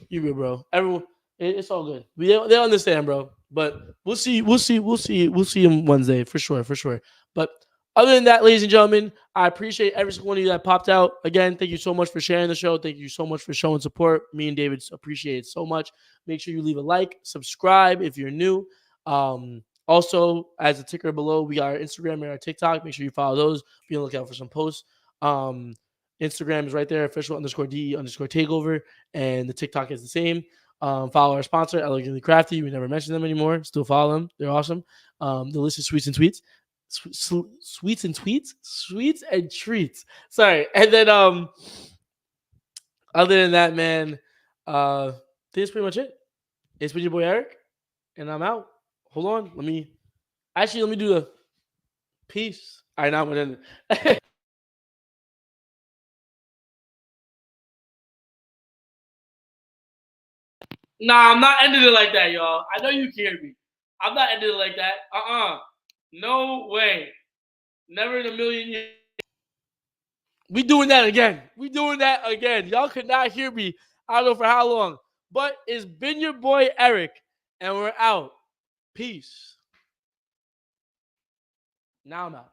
A: You good, bro. Everyone, it's all good. They understand, bro. But we'll see him Wednesday for sure, for sure. But other than that, ladies and gentlemen, I appreciate every single one of you that popped out. Again, thank you so much for sharing the show. Thank you so much for showing support. Me and David appreciate it so much. Make sure you leave a like, subscribe if you're new. Also, as a ticker below, we got our Instagram and our TikTok. Make sure you follow those. Be on the lookout for some posts. Instagram is right there, official _ DE _ takeover, and the TikTok is the same. Follow our sponsor, Elegantly Crafty. We never mention them anymore. Still follow them. They're awesome. Delicious sweets and tweets. Sweets and tweets? Sweets and treats. Sorry. And then other than that, man, that's pretty much it. It's been your boy Eric, and I'm out. Hold on. Let me do the peace. All right, now I'm gonna end it. Nah, I'm not ending it like that, y'all. I know you hear me. I'm not ending it like that. No way. Never in a million years. We doing that again. We doing that again. Y'all could not hear me. I don't know for how long. But it's been your boy Eric, and we're out. Peace. Now I'm out.